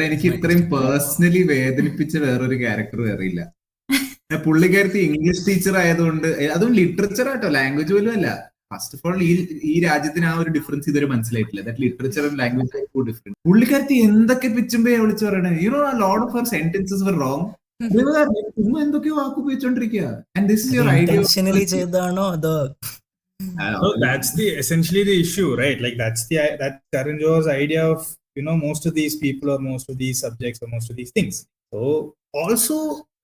എനിക്ക് ഇത്രയും personally വേദനിപ്പിച്ച വേറൊരു character അറിയില്ല. പുള്ളിക്കാരത്തി English teacher ആയതുകൊണ്ട്, അതും literature ആട്ടോ, ലാംഗ്വേജ് പോലും അല്ല. ഫസ്റ്റ് ഓഫ് ഓൾ ഈ രാജ്യത്തിന് ആ ഒരു ഡിഫറൻസ് ഇതുവരെ മനസ്സിലായിട്ടില്ല. That literature and language are two different. പുള്ളിക്കാരത്തി എന്തൊക്കെ പിച്ചുമ്പേ വിളിച്ചു പറയണേ. Lot of her sentences were wrong. എന്തൊക്കെയോ വാക്ക് ഉപയോഗിച്ചോണ്ടിരിക്കുക. And this is your idea. ചെയ്താണോ അതോ? So that's essentially the issue, right? Like that's Karan Johar's idea of most of these people or most of these subjects or most of these things. So also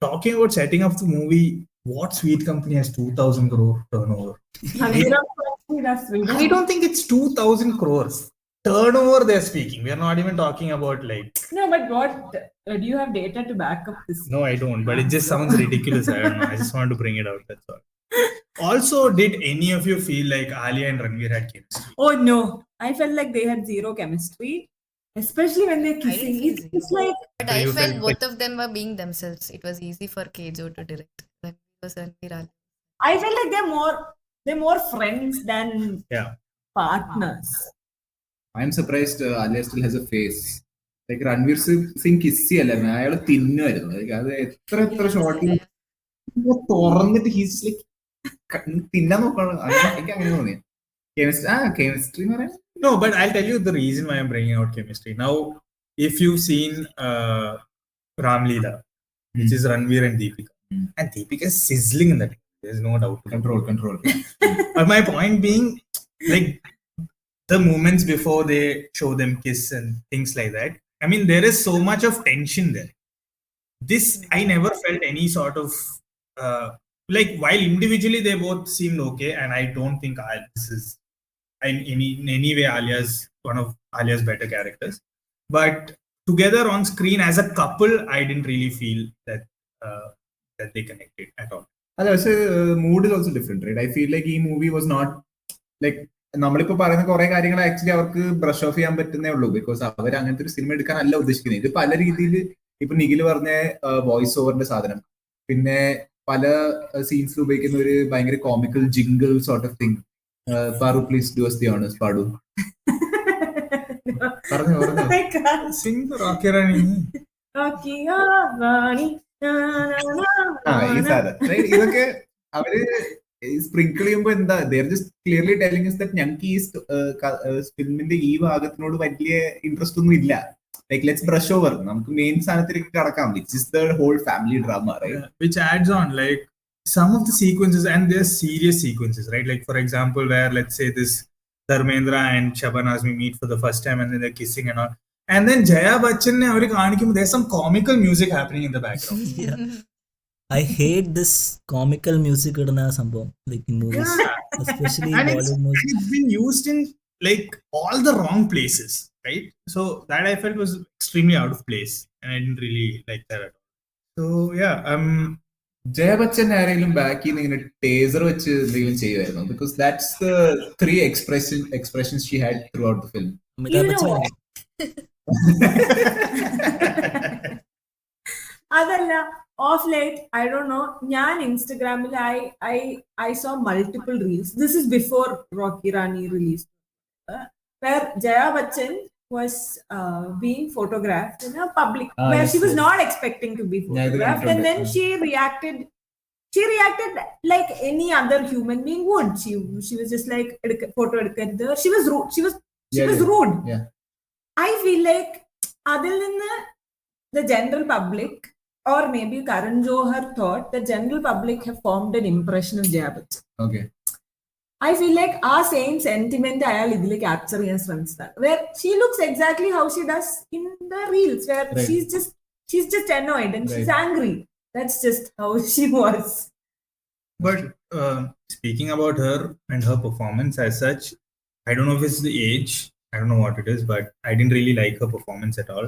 talking about setting up the movie, what Sweet Company has 2,000 crore turnover? I don't think it's 2,000 crores turnover they're speaking. We are not even talking about like. No, but what do you have data to back up this? No, I don't. But it just sounds ridiculous. I don't know. I just want to bring it out. That's all. Also, did any of you feel like Alia and Ranveer had chemistry? Oh no, I felt like they had zero chemistry, especially when they're kissing. It's like. But I felt both of them were being themselves. It was easy for Kejo to direct. I felt like they're more friends than partners. I'm surprised Alia still has a face. Like Ranveer Singh kissy അല്ലേ, അയാൾ തിന്നുമായിരുന്നു. അത് എത്ര ഷോട്ടിൽ തുറന്നിട്ട് he's like തിന്നാൻ നോക്കണം. എനിക്ക് അങ്ങനെ തോന്നി. കെമിസ്ട്രി എന്ന് പറയാൻ. No, but I'll tell you the reason why I'm bringing out chemistry. Now, if you've seen Ramleela, which is Ranveer and Deepika, and Deepika is sizzling in that. There's no doubt. Control. But my point being, like the moments before they show them kiss and things like that, I mean, there is so much of tension there. This, I never felt any sort of like while individually they both seemed okay, and I don't think this is in any way one of Alia's better characters, but together on screen as a couple, I didn't really feel that they connected at all. പക്ഷേ mood is also different, right? I feel like ഈ movie was not like നമ്മളിപ്പോ പറയുന്ന കുറെ കാര്യങ്ങൾ actually അവർക്ക് brush of ചെയ്യാൻ പറ്റുന്നേ ഉള്ളൂ, because അവർ അങ്ങനത്തെ ഒരു സിനിമ എടുക്കാനല്ല ഉദ്ദേശിക്കുന്നത്. ഇത് പല രീതിയിൽ ഇപ്പൊ നിഖിൽ പറഞ്ഞ വോയിസ് ഓവറിന്റെ സാധനം, പിന്നെ പല സീൻസിൽ ഉപയോഗിക്കുന്ന ഒരു ഭയങ്കര comical jingle sort of thing. Paru please do us the honors. പാടു പറഞ്ഞു Sing the Rocky Rani. Rocky Rani. ഈ സാധനം ഇതൊക്കെ അവര് സ്പ്രിങ്കിൾ ചെയ്യുമ്പോ എന്താ, they're just clearly telling us that ഞങ്ങൾക്ക് ഈ ഫിലിമിന്റെ ഈ ഭാഗത്തിനോട് വലിയ ഇൻട്രസ്റ്റ് ഒന്നും ഇല്ല. Like, let's brush over. നമുക്ക് മെയിൻ സാധനത്തിലേക്ക് കടക്കാം, which is the whole family drama, right? Which adds on, like, some of the sequences, and they're serious sequences, right? Like, for example, where let's say this Dharmendra and Shaban Azmi meet for the first time, and then they're kissing and all, and then Jaya Bachchan ne avaru kaanikum, there's some comical music happening in the background. Yeah. I hate this comical music idana sambhavam, like in movies, especially And Bollywood movies. it's been used in like all the wrong places, right? So that I felt was extremely out of place, and I didn't really like that at all. So yeah, Jaya Bachchan ആരെങ്കിലും ബാക്കിൽ നിന്ന് ഇങ്ങനെ taser വെച്ച് എന്തെങ്കിലും ചെയ്യുമായിരുന്നു, because that's the 3 expressions she had throughout the film. Amitabh You know Bachchan. what? അതല്ല, of light I don't know, ഞാൻ ഇൻസ്റ്റഗ്രാമിൽ I so multiple reels. This is before Rocky Rani release, where Jaya Bachchan was being photographed in a public where yes, she was yes. not expecting to be photographed, and then she reacted like any other human being would. She was just like, photo edukkarthu. She was rude. She was rude. Yeah. I feel like adil ninnu the general public, or maybe Karan Johar thought the general public have formed an impression of Jaya Bachchan. Okay. I feel like our same sentiment അയാൾ ഇതിൽ capture ചെയ്യാൻ ശ്രമിച്ചതാണ്, where she looks exactly how she does in the reels, where Right. she's just annoyed and she's Right. angry. That's just how she was. but speaking about her and her performance as such, I don't know if it's the age, I don't know what it is, but I didn't really like her performance at all.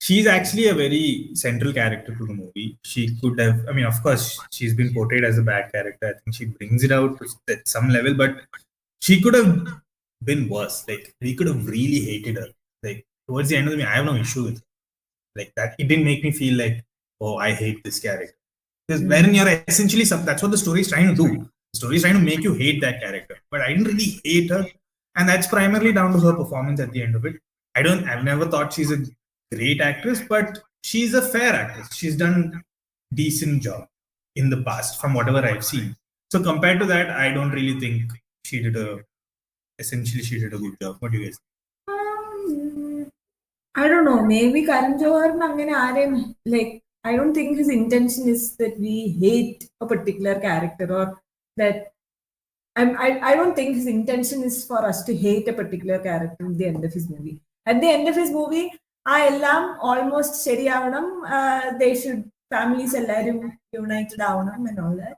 She's actually a very central character to the movie. She could have, I mean, of course, she's been portrayed as a bad character. I think she brings it out at some level, but she could have been worse. Like, we could have really hated her. Like, towards the end of the movie, I have no issue with her. Like, that, it didn't make me feel like, oh, I hate this character. Because wherein you're essentially, that's what the story is trying to do. The story is trying to make you hate that character. But I didn't really hate her. And that's primarily down to her performance at the end of it. I've never thought she's a great actress, but she's a fair actress. She's done decent job in the past from whatever I've seen. So compared to that, I don't really think she did a good job. What do you guys think? I don't know, maybe Karan Johar അങ്ങനെ ആരെയും, like, I don't think his intention is that we hate a particular character, or that I don't think his intention is for us to hate a particular character at the end of his movie. At the end of his movie, എല്ലാം almost ശരിയാവണം, they should, families എല്ലാവരും United ആവണം and all that,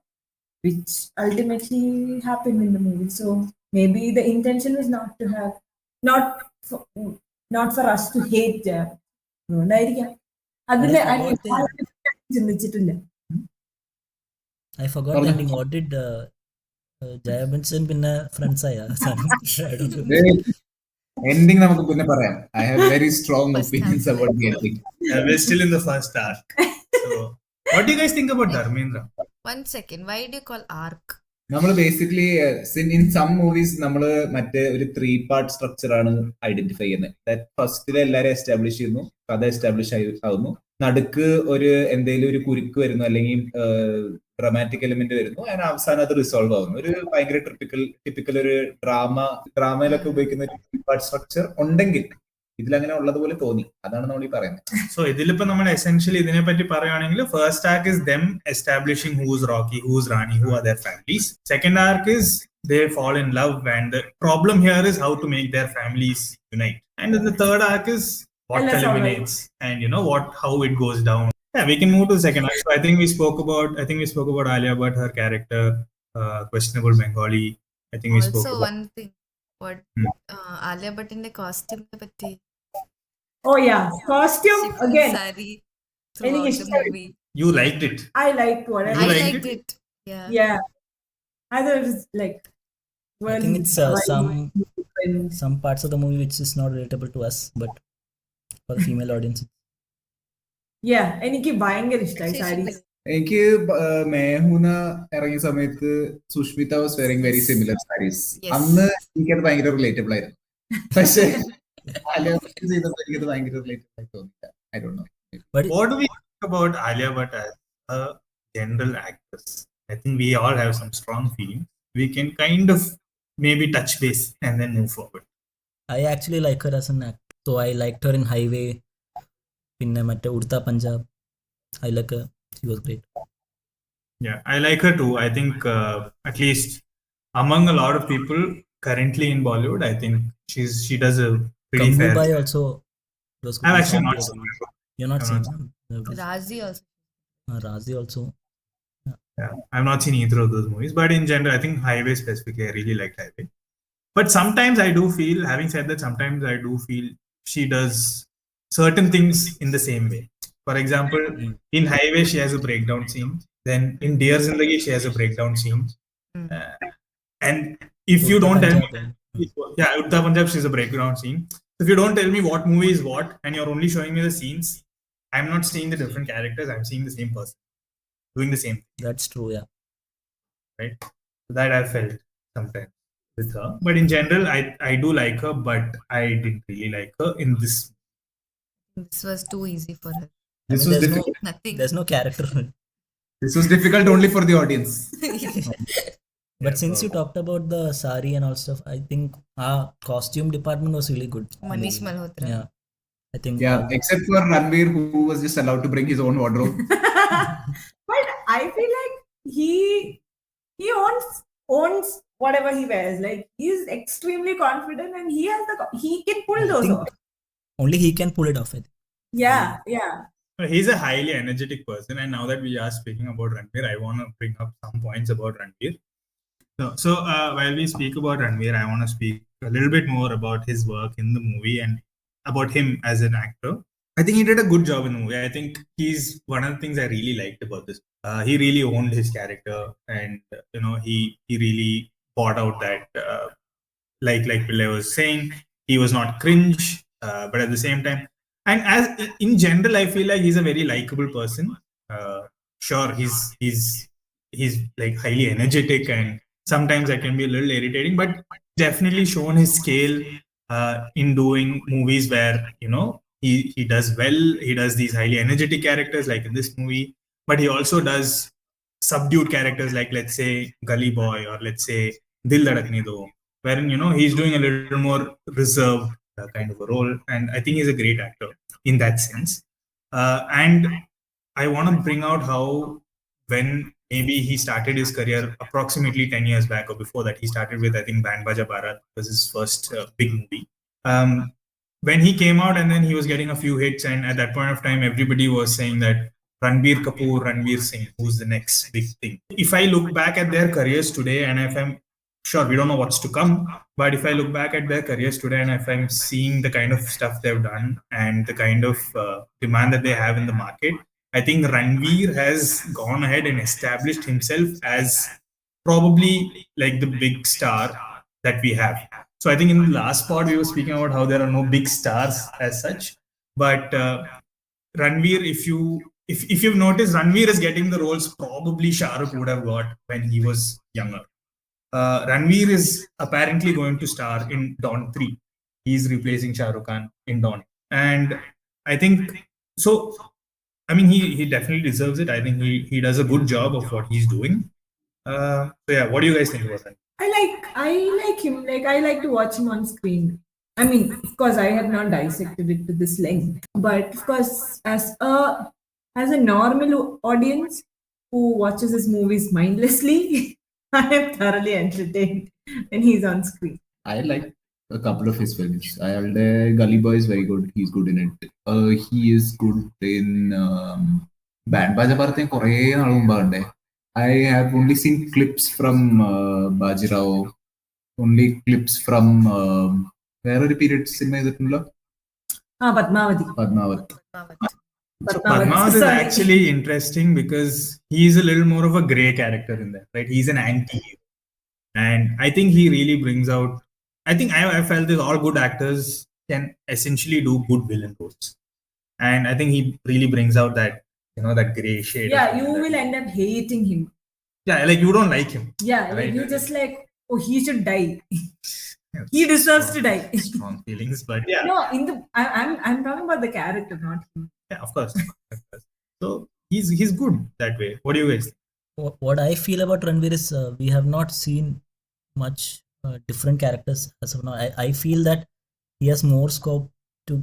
which ultimately happened in the movie. So maybe the intention was not for us to hate Jaya. അതുകൊണ്ടായിരിക്കാം അതില് ചിന്തിച്ചിട്ടില്ല. I forgot the ending. What did Jaya Bachchan പിന്നെ friends ആയ Ending നമുക്ക് പിന്നെ പറയാം. I have very strong opinions about the ending. We're still in the first arc. So, what do you guys think about Dharmendra? 1 second, why do you call arc? നമ്മൾ basically in some movies നമ്മൾ മറ്റേ ഒരു 3-part structure ആണ് identify ചെയ്യുന്നത്. ഫസ്റ്റിൽ എല്ലാവരും establish ചെയ്യുന്നു, കഥ എസ്റ്റാബ്ലിഷ് ആവുന്നു, നടുക്ക് എന്തെങ്കിലും ഒരു കുരുക്ക് വരുന്നു, അല്ലെങ്കിൽ ഡ്രാമാറ്റിക് എലിമെന്റ് വരുന്നു, അതിന് അവസാനം അത് റിസോൾവ് ആവുന്നു. ഒരു ഭയങ്കര ടിപ്പിക്കൽ ഒരു ഡ്രാമയിലൊക്കെ ഉപയോഗിക്കുന്ന ഒരു 3-part സ്ട്രക്ചർ ഉണ്ടെങ്കിൽ ഇതിലങ്ങനെ ഉള്ളതുപോലെ തോന്നി. അതാണ് നമ്മൾ ഈ പറയുന്നത്. സോ ഇതിലിപ്പോ നമ്മൾ എസെൻഷ്യലി ഇതിനെ പറ്റി പറയുകയാണെങ്കിൽ first arc is them establishing who's Rocky, who's Rani, who are their families. Second arc is they fall in love, and the problem here is how to make their families unite. And then the third arc is what culminates, and how it goes down. Yeah, we can move to the second one. So I think we spoke about Alia Bhatt, her character, questionable Bengali. I think we spoke Also, about. one thing, what Hmm. Alia Bhattന്റെ costume പറ്റി Oh yeah, costume she full again. sari എനിക്ക് throughout the ഇഷ്ടമായി. movie. You liked it. I liked whatever. You I liked liked it? it. Yeah. Yeah, I thought it was like, I think it's different. some parts of the movie which is not relatable to us, but for the female audience, Yeah, എനിക്ക് ഭയങ്കര ഇഷ്ടമായി She sari. should be. എനിക്ക് മേഹുന ഇറങ്ങിയ സമയത്ത് Sushmita was wearing very similar saris. Yes. അന്ന് എനിക്കത് ഭയങ്കര റിലേറ്റബിൾ ആയിരുന്നു. പക്ഷേ ആലിയ ഭട്ട് ചെയ്തപ്പോൾ എനിക്കത് ഭയങ്കര റിലേറ്റബിൾ ആയി തോന്നില്ല. I don't know. but What do we think about Alia Bhatt as a general actress? I think we all have some strong feelings. We can kind of maybe touch base and then move forward. I actually like her as an actor. So I liked her in Highway, പിന്നെ മറ്റേ ഉടുത്ത Punjab. I like her. She was great. Yeah, I like her too. I think at least among a lot of people currently in Bollywood, I think she does a pretty fair Gangubai job. also was good. I've actually not seen her. You're not I've seen not her? Razi also. Razi also. Yeah, I've not seen either of those movies, but in general, I think Highway specifically, I really liked Highway. But sometimes I do feel, having said that, sometimes I do feel she does certain things in the same way. For example, in Highway, she has a breakdown scene. Then in Dear Zindagi, she has a breakdown scene. Mm. And if you Udta don't tell me, Punjab, yeah, Utta Punjab, she's a breakdown scene. If you don't tell me what movie is what, and you're only showing me the scenes, I'm not seeing the different characters. I'm seeing the same person doing the same thing, That's true, yeah. right? So that I felt sometimes with her. But in general, I do like her, but I didn't really like her in this. This was too easy for her. This I mean, was there's difficult. Nothing. There's no character. This was difficult only for the audience. But Yeah, since so- you talked about the sari and all stuff, I think our costume department was really good. Manish Malhotra. Yeah. I think Yeah, except for Ranveer, who was just allowed to bring his own wardrobe. But I feel like he owns whatever he wears. Like he's extremely confident and he can pull I those think off. only he can pull it off. I think. Yeah, yeah. He's a highly energetic person, and now that we are speaking about Ranveer, I want to bring up some points about Ranveer. So while we speak about Ranveer, I want to speak a little bit more about his work in the movie and about him as an actor. I think he did a good job in the movie. I think he's one of the things I really liked about this. He really owned his character, and he really brought out that like Pillai was saying, he was not cringe, but at the same time, and as in general, I feel like he's a very likable person. Sure, he's like highly energetic, and sometimes I can be a little irritating, but definitely shown his scale in doing movies where he does well. He does these highly energetic characters like in this movie, but he also does subdued characters like, let's say, Gully Boy, or let's say Dil Dhadakne Do, wherein he's doing a little more reserved kind of a role, and I think he's a great actor in that sense. And I want to bring out how when maybe he started his career approximately 10 years back, or before that, he started with, I think, Band Baja Bharat was his first big movie. When he came out, and then he was getting a few hits, and at that point of time, everybody was saying that Ranbir Kapoor, Ranveer Singh, who's the next big thing. If I look back at their careers today, and if I'm sure we don't know what's to come, but if I look back at their careers today, and if I'm seeing the kind of stuff they've done and the kind of demand that they have in the market, I think Ranveer has gone ahead and established himself as probably like the big star that we have. So I think in the last part we were speaking about how there are no big stars as such, but Ranveer, if you've noticed, Ranveer is getting the roles probably Shah Rukh would have got when he was younger. Ranveer is apparently going to star in Dawn 3. He's replacing Shah Rukh Khan in Dawn. And I think, so, I mean, he definitely deserves it. I think he does a good job of what he's doing. So yeah, what do you guys think about that? I like him. Like I like to watch him on screen. I mean, of course, I have not dissected it to this length, but of course, as a normal audience who watches his movies mindlessly, I am thoroughly entertained when he's on screen. I like a couple of his films. Gully Boy is very good. He's good in it. He is good in Band Baaja പറഞ്ഞ കുറേ നാൾ മുമ്പ് കണ്ടേ. I have only seen clips from Bajirao, only clips from വേറൊരു period സിനിമ ചെയ്തിട്ടുണ്ടല്ലോ, Padmavati. Padmaavat. Padmavat is actually interesting because he's a little more of a grey character in that, right? He's an anti-hero. And I think he really brings out, I think I felt that all good actors can essentially do good villain roles. And I think he really brings out that, that grey shade. Yeah, you will end up hating him. Yeah, like you don't like him. Yeah, like Right. you just like, oh, he should die. He deserves to die. Strong feelings, but yeah. No, I'm talking about the character, not him. Yeah, of course. So he's good that way. What do you guys think? What I feel about Ranveer is we have not seen much different characters as of now. I feel that he has more scope to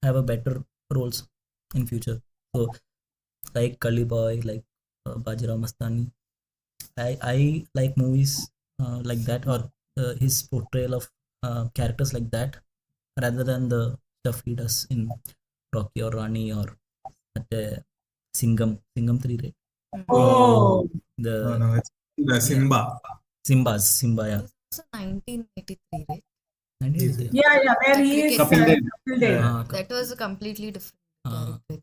have a better roles in future. So like Kali Boy, like Bajirao Mastani. I like movies like that, or his portrayal of characters like that, rather than the stuff he does in Rocky or Rani or at Singham 3, right? Oh, No, it's the Simba. Simba, yeah. Also 1983, right? yeah, where he is. Kapil Dev. Kapil Dev. That was a completely different character.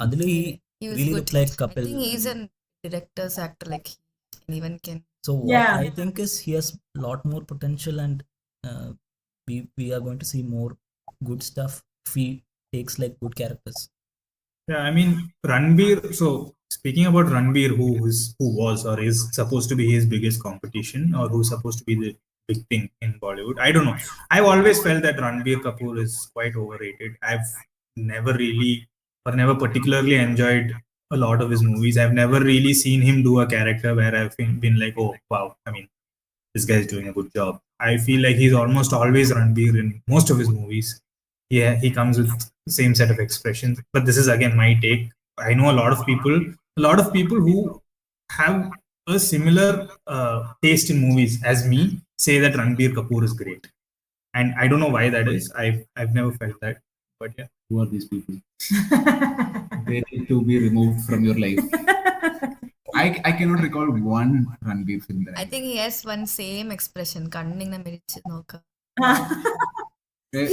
Adili He was really good. looked like Kapil. I think he's a director's actor, like anyone can. So what Yeah. I think is he has a lot more potential, and we are going to see more good stuff if he takes like good characters. Yeah, I mean Ranveer. So speaking about Ranveer, who was or is supposed to be his biggest competition, or who's supposed to be the big thing in Bollywood, I don't know. I've always felt that Ranveer Kapoor is quite overrated. I've never particularly enjoyed a lot of his movies. I've never really seen him do a character where I've been like, oh wow, I mean, this guy's doing a good job. I feel like he's almost always Ranveer in most of his movies. Yeah, he comes with the same set of expressions. But this is again my take. I know a lot of people who have a similar taste in movies as me say that Ranbir Kapoor is great, and I don't know why that is. I've never felt that, but yeah. Who are these people? They need to be removed from your life. I cannot recall one Ranveer film that I think he has one same expression. കണ്ണിങ്ങനെ മിഴിച്ച് നോക്ക.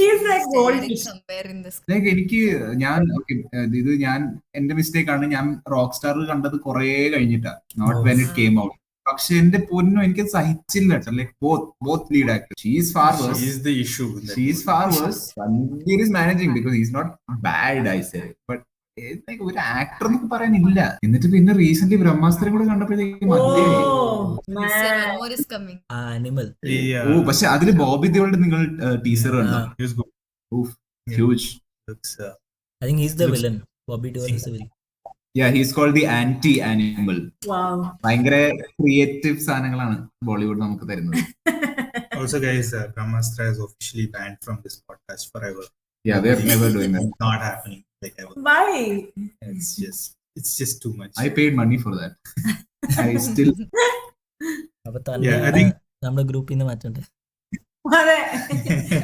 He's like Staring gold. somewhere in the sky. Like എനിക്ക് ഞാൻ എന്റെ mistake ആണ്. ഞാൻ rock star കണ്ടത് കുറെ കഴിഞ്ഞിട്ടാ, not when it came out. പക്ഷെ എന്റെ പൊന്നോ എനിക്ക് സഹിച്ചില്ല കേട്ടോ. Like both lead actor, she's far worse. She is the issue. She's far worse. Ranveer is managing because he's not bad, I say, but ഒരു ആക്ടർ എന്നൊക്കെ പറയാനില്ല. എന്നിട്ട് പിന്നെ റീസെന്റ് ബ്രഹ്മാസ്ത്രം കൂടെ കണ്ടപ്പോഴത്തേക്ക് മതിയായി. Oh, Mr. man. Amor is coming. Animal. Yeah. ഓ പക്ഷെ അതില് ബോബി ദേവളുടെ നിങ്ങൾ ടീസർ കണ്ടോ? He was good. Huge. Looks, I think he's the villain. Bobby Deol is the villain. Yeah, he's called the anti-animal. Wow. ഭയങ്കര creative സാധനങ്ങളാണ് ബോളിവുഡ് നമുക്ക് തരുന്നത്. Also, guys, Brahmastra is officially banned from this podcast forever. Yeah, they're never doing that. It's not happening. Like ever. Why? It's just too much. I paid money for that. I still. അപ്പൊ Yeah, I think- നമ്മുടെ ഗ്രൂപ്പിൽ നിന്ന് മാറ്റണ്ടേ?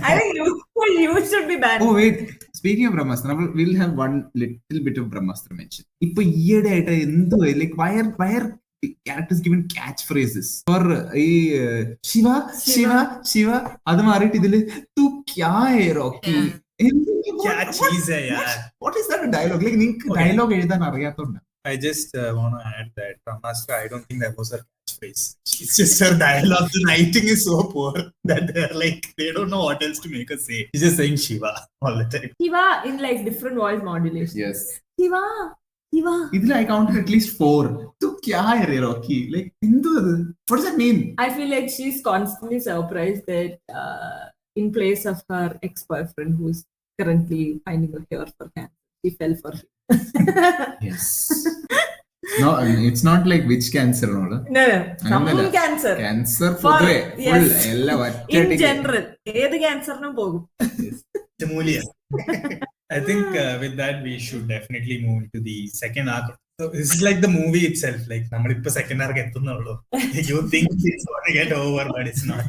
I think you should be banned. Oh wait, speaking of Brahmastra, we'll have one little bit of Brahmastra mention. ഇപ്പൊ ഈയിടെ ആയിട്ട് എന്തോ like why are characters given catchphrases for ഈ ശിവ അത് മാറിയിട്ട് ഇതില് തു ക്യാ ഹേ റോക്കി. क्या चीज है यार. What is that dialogue? Like നിങ്ങൾക്ക് ഡയലോഗ് എഴുതാൻ അറിയാത്തോണ്ട്. I just want to add that Brahmastra, I don't think that was her catchphrase. It's just her dialogue. The writing is so poor that they're like, they don't know what else to make her say. She's just saying Shiva all the time. Shiva in like different voice modulation. Yes. Shiva. ഇതിൽ I counted at least 4. തു ക്യാ ഹേ Rocky. Like എന്തോ അത്? What does that mean? I feel like she's constantly surprised that in place of her ex-boyfriend who's currently finding a cure for cancer, she fell for him. Yes. No, it's not like which cancer no. No. Some cancer. Cancer For- പൊതുവെ yes. full എല്ലാം In ഒറ്റയടിക്ക്. general. ഏത് ക്യാൻസറിനും പോകും. Jamulia. I think with that we should definitely move into the second arc. So this is like the movie itself. Like നമ്മളിപ്പോ second arc എത്തുന്നുള്ളൂ. You think it's going to get over, but it's not.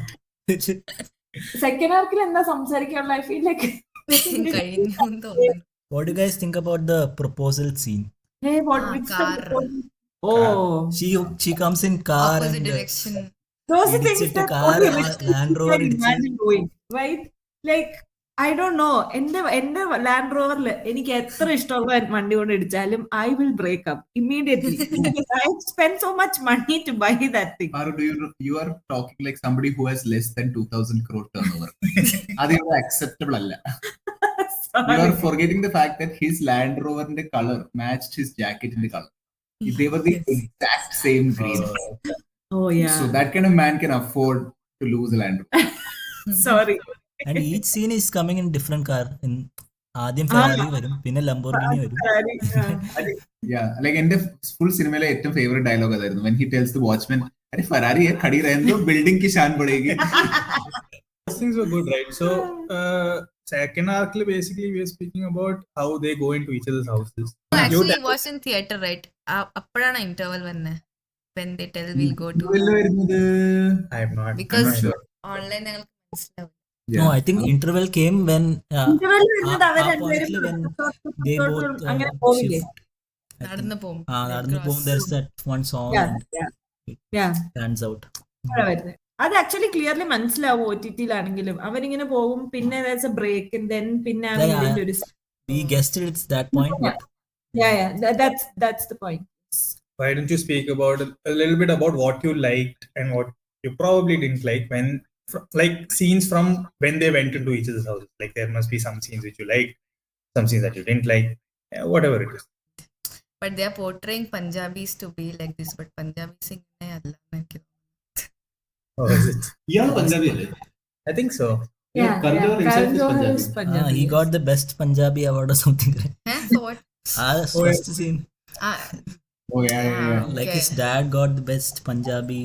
Second ആർക്കിൽ എന്താ സംസാരിക്കാനുള്ള I feel like കഴിഞ്ഞു എന്ന് തോന്നുന്നു. What do you guys think about the proposal scene? Hey, what? Ah, Which car. side? Oh, She comes in car Opposite and direction. those he are things ഇടിച്ചിട്ട് that car only ആ rich land people rover can ഇടിച്ച് imagine doing, right? Like, I don't know. എന്റെ land റോവറിൽ എനിക്ക് എത്ര ഇഷ്ടമുള്ള വണ്ടി കൊണ്ട് ഇടിച്ചാലും I will break up immediately because I spent so much money to buy that thing. Paru, you are talking like somebody who has less than 2,000 crore turnover. അത് ഇവിടെ acceptable അല്ല. You are Sorry. forgetting the fact that his Land Rover in the color matched his jacket in the color. They were the Yes. exact same green. Oh yeah. So that kind of man can afford to lose a Land Rover. Sorry. And each scene is coming in different car. ആദ്യം Ferrari വരും, പിന്നെ Lamborghini വരും. Yeah, like in the full cinema ഏറ്റവും favorite dialogue അതായിരുന്നു when he tells the watchman, अरे Ferrari है खड़ी रहने दो बिल्डिंग की शान बढ़ेगी. Those things were good, right? So, second arc, basically, we are speaking about how they go into each other's houses. Actually, it was in theater, right? അപ്പോഴാണ് interval വന്നെ. When they tell we'll go to. I am not. Because I'm not sure. online ഞങ്ങൾക്ക് മനസ്സിലാവും. No, I think interval came when Interval വരുന്നത് ആ അവർ രണ്ടുപേരും പോയിന്റിൽ when they both അങ്ങനെ പോവില്ലേ? shift. നടന്നു പോകും. നടന്നു പോകും. There's that one song Yeah, and yeah, yeah. turns out. അവിടെ വരുന്നത്. അത് ആക്ച്വലി ക്ലിയർലി മനസ്സിലാവും OTT-ലാണെങ്കിലും അവരിങ്ങനെ പോകും, പിന്നെ ബ്രേക്ക്, പിന്നെ Yeah, yeah, ഇതിന്റെ ഒരു we guessed it, it's that point, but that's the point. Why don't you speak about a little bit about what you liked and what you probably didn't like when, like scenes from when they went into each other's houses? Like there must be some scenes which you liked, some scenes that you didn't like, whatever it is. But they are portraying Punjabis to be like this, but Punjabis ഇങ്ങനെ അല്ല എനിക്ക് തോന്നുന്നു. Oh, is it? ഇയാൾ പഞ്ചാബി അല്ലേ? I think so. Karan Johar himself is Karan Johar Punjabi. is Punjabi, he yes. got the best Punjabi award or something, right? For what? First scene, Ah, Oh yeah. like okay. his dad got the best Punjabi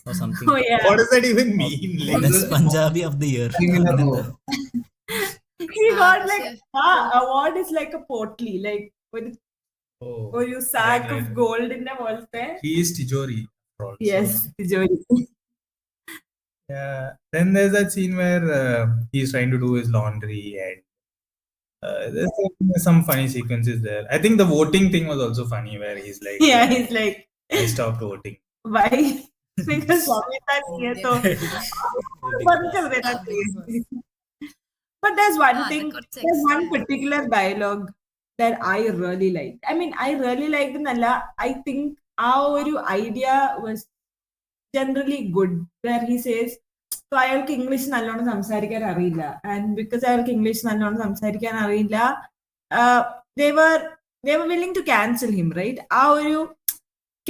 or something. Oh yeah. What does that even mean? Like, Best Punjabi of the year. Thing in a row. He got that's like it. award is like a portly, like with oh, ഒരു sack right, of right. gold in the പോലത്തെ. He is Tijori. Also. Yes, Tijori. Yeah. Then there's that scene where he's trying to do his laundry and there's some funny sequences there. I think the voting thing was also funny where he's like, Yeah, he's like, I stopped voting. why? Because Samita nahi hai to band kar dena chahiye. But there's one Ah, thing, that got there's one sexy. particular dialogue that I really liked. I mean, I really liked it. I think our idea was generally good, where he says, so അയാൾക്ക് English നല്ലോണം സംസാരിക്കാൻ അറിയില്ല, and because അയാൾക്ക് English നല്ലോണം സംസാരിക്കാൻ അറിയില്ല, they were willing to cancel him, right? ആ ഒരു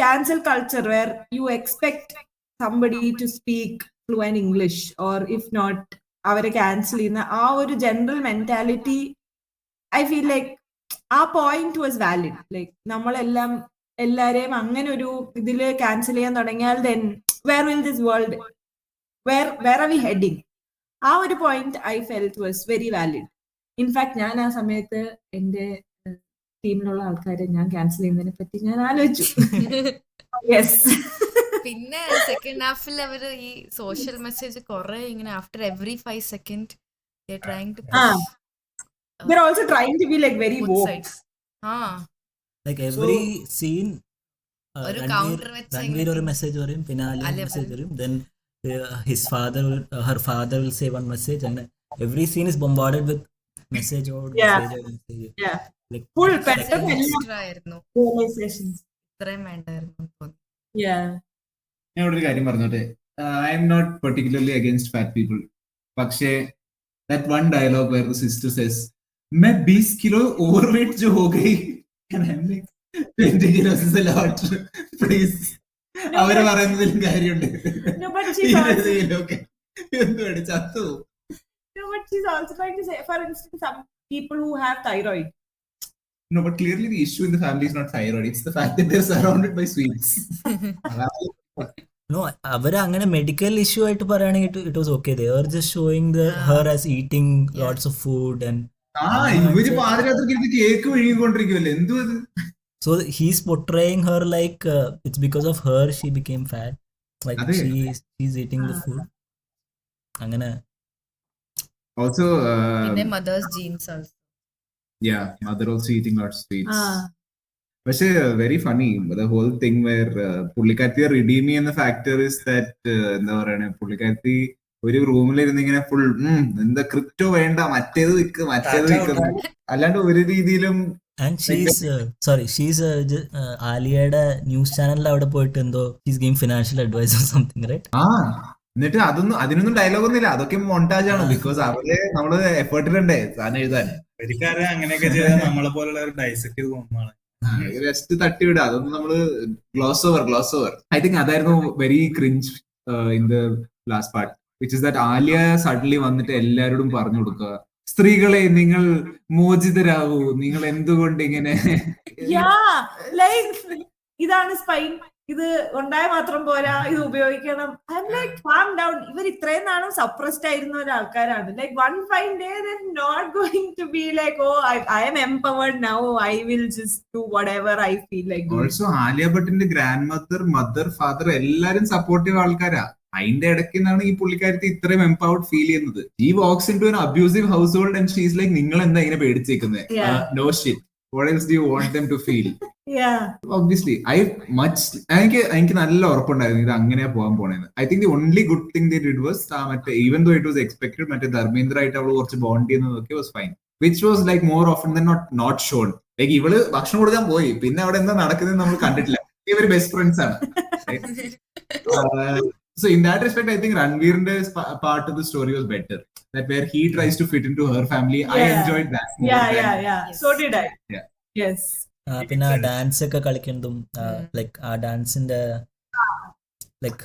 cancel culture where you expect somebody to speak fluent English, or if not അവരെ cancel ചെയ്യുന്ന ആ ഒരു general mentality, I feel like ആ point was valid. Like നമ്മളെല്ലാം എല്ലാരെയും അങ്ങനെ ഒരു ഇതില് cancel ചെയ്യാൻ തുടങ്ങിയാൽ then where will this world, where are we heading? ആ ഒരു point I felt was very valid. In fact ഞാൻ ആ സമയത്ത് എന്റെ ടീമിലുള്ള ആൾക്കാരെ ഞാൻ ക്യാൻസൽ ചെയ്യുന്നതിനെ പറ്റി ഞാൻ ആലോചിച്ചു. യെസ്. പിന്നെ സെക്കൻഡ് ഹാഫിൽ അവര് ഈ സോഷ്യൽ മെസ്സേജ് കുറെ ഇങ്ങനെ after every 5 seconds trying to they're also trying to be like very both woke. sides. Like every scene ഒരു counter വെച്ച് Ranveer ഒരു മെസ്സേജ് പറയും, പിന്നെ ആലിയ മെസ്സേജ് പറയും, then his father her father will say one message, and every scene is bombarded with message or message. Yeah. Like Full extra ആയിരുന്നു, realizations. ഇത്രയും വേണ്ടായിരുന്നു. Yeah. ഞാൻ ഇവിടെ ഒരു കാര്യം പറഞ്ഞോട്ടെ. I am not particularly against fat people. പക്ഷേ that one dialogue where the sister says, मैं 20 kilo overweight जो हो गई, and I'm like 20 kilos is a lot. Please. അവര് പറയുന്നതിലും കാര്യമുണ്ട്. No, but she's also trying to say, for instance, some people who have thyroid. No, but clearly the issue in the family is not thyroid. It's the fact that they're surrounded by sweets. no, അവര് അങ്ങനെ medical issue ആയിട്ട് പറയുകയാണെങ്കിൽ it was okay. They were just showing her as eating lots of food and ഇവര് പാതിരാത്രിക്ക് cake വിഴുങ്ങിക്കൊണ്ടിരിക്കുമല്ലേ, എന്തോ അത്. So he's portraying her like it's because of her she became fat, like she's eating the food. Angana. Also, പിന്നെ mother's genes also. yeah, mother also eating lots of sweets. പക്ഷേ very funny the whole thing where പുള്ളിക്കാരത്തിയെ redeem ചെയ്യുന്ന factor is that എന്താ പറയണേ, പുള്ളിക്കാരത്തി ഒരു റൂമിലിരുന്ന് ഇങ്ങനെ full എന്താ ക്രിപ്റ്റോ വേണ്ട, മറ്റേത് വിൽക്കുന്നു, അല്ലാണ്ട് ഒരു രീതിയിലും. ആൻഡ് ഷീസ് ആലിയയുടെ ന്യൂസ് ചാനലിൽ അവിടെ പോയിട്ട് എന്തോ she's giving financial advice or something, right? എന്നിട്ട് അതിനൊന്നും ഡയലോഗ് ഒന്നുമില്ല, അതൊക്കെ മോണ്ടാജ് ആണ്. ബിക്കോസ് അവര് നമ്മള് എഫേർട്ട് ഇടണ്ടേ സാധനം എഴുതാൻ. അങ്ങനെയൊക്കെ ചെയ്താൽ നമ്മളെ പോലുള്ള ഡൈസെക്ട് ചെയ്ത് പോകുന്നതാണ്. ജസ്റ്റ് തട്ടിവിടുക, അതൊന്നും നമ്മള് ഗ്ലോസ് ഓവർ. ഐ തിങ്ക് അതായിരുന്നു very cringe in the last part, which is that Alia suddenly വന്നിട്ട് എല്ലാവരോടും പറഞ്ഞു കൊടുക്കുക, സ്ത്രീകളെ നിങ്ങൾ മോചിതരാകൂ, നിങ്ങൾ എന്തുകൊണ്ട് ഇങ്ങനെ. ഇതാണ് സ്പൈൻ, ഇത് ഉണ്ടായ മാത്രം പോരാ, ഇത് ഉപയോഗിക്കണം. calm down. ഇവർ ഇത്രയും നാളും സപ്രസ്ഡ് ആയിരുന്ന ഒരാൾക്കാരാണ്. Like one fine day they're not going to be like, oh I am empowered now, I will just do whatever I feel like doing. Also Alia ഭട്ടിന്റെ ഗ്രാൻഡ് മദർ ഫാദർ എല്ലാരും supportive ആൾക്കാരാ. അതിന്റെ ഇടയ്ക്ക് നിന്നാണ് ഈ പുള്ളിക്കാരത്തി ഇത്രയും എംപവർഡ് ഫീൽ ചെയ്യുന്നത്. ഈ walks into an abusive household and she's like, നിങ്ങൾ എന്താ ഇങ്ങനെ പേടിച്ചേക്കുന്നത്? No shit, what else do you want them to feel? Obviously എനിക്ക് നല്ല ഉറപ്പുണ്ടായിരുന്നു ഇത് അങ്ങനെയാ പോകാൻ പോണേന്ന്. I think the only good thing they did was മറ്റേ even though it was expected, മറ്റേ ധർമ്മേന്ദ്ര ആയിട്ട് അവള് കുറച്ച് ബോണ്ട് ചെയ്യുന്നതൊക്കെ was fine, which was like more often than not shown. Like ഇവള് ഭക്ഷണം കൊടുക്കാൻ പോയി, പിന്നെ അവിടെ എന്താ നടക്കുന്നത് നമ്മൾ കണ്ടിട്ടില്ല. ഇവര് ബെസ്റ്റ് ഫ്രണ്ട്സ് ആണ്. So in that respect, I think Ranveer's part of the story was better. That where he tries to fit into her family, I enjoyed that. Yeah. So did I. Yeah. Yes. പിന്നെ ആ dance ഒക്കെ കളിക്കുന്നതും like ആ ഡാൻസിന്റെ like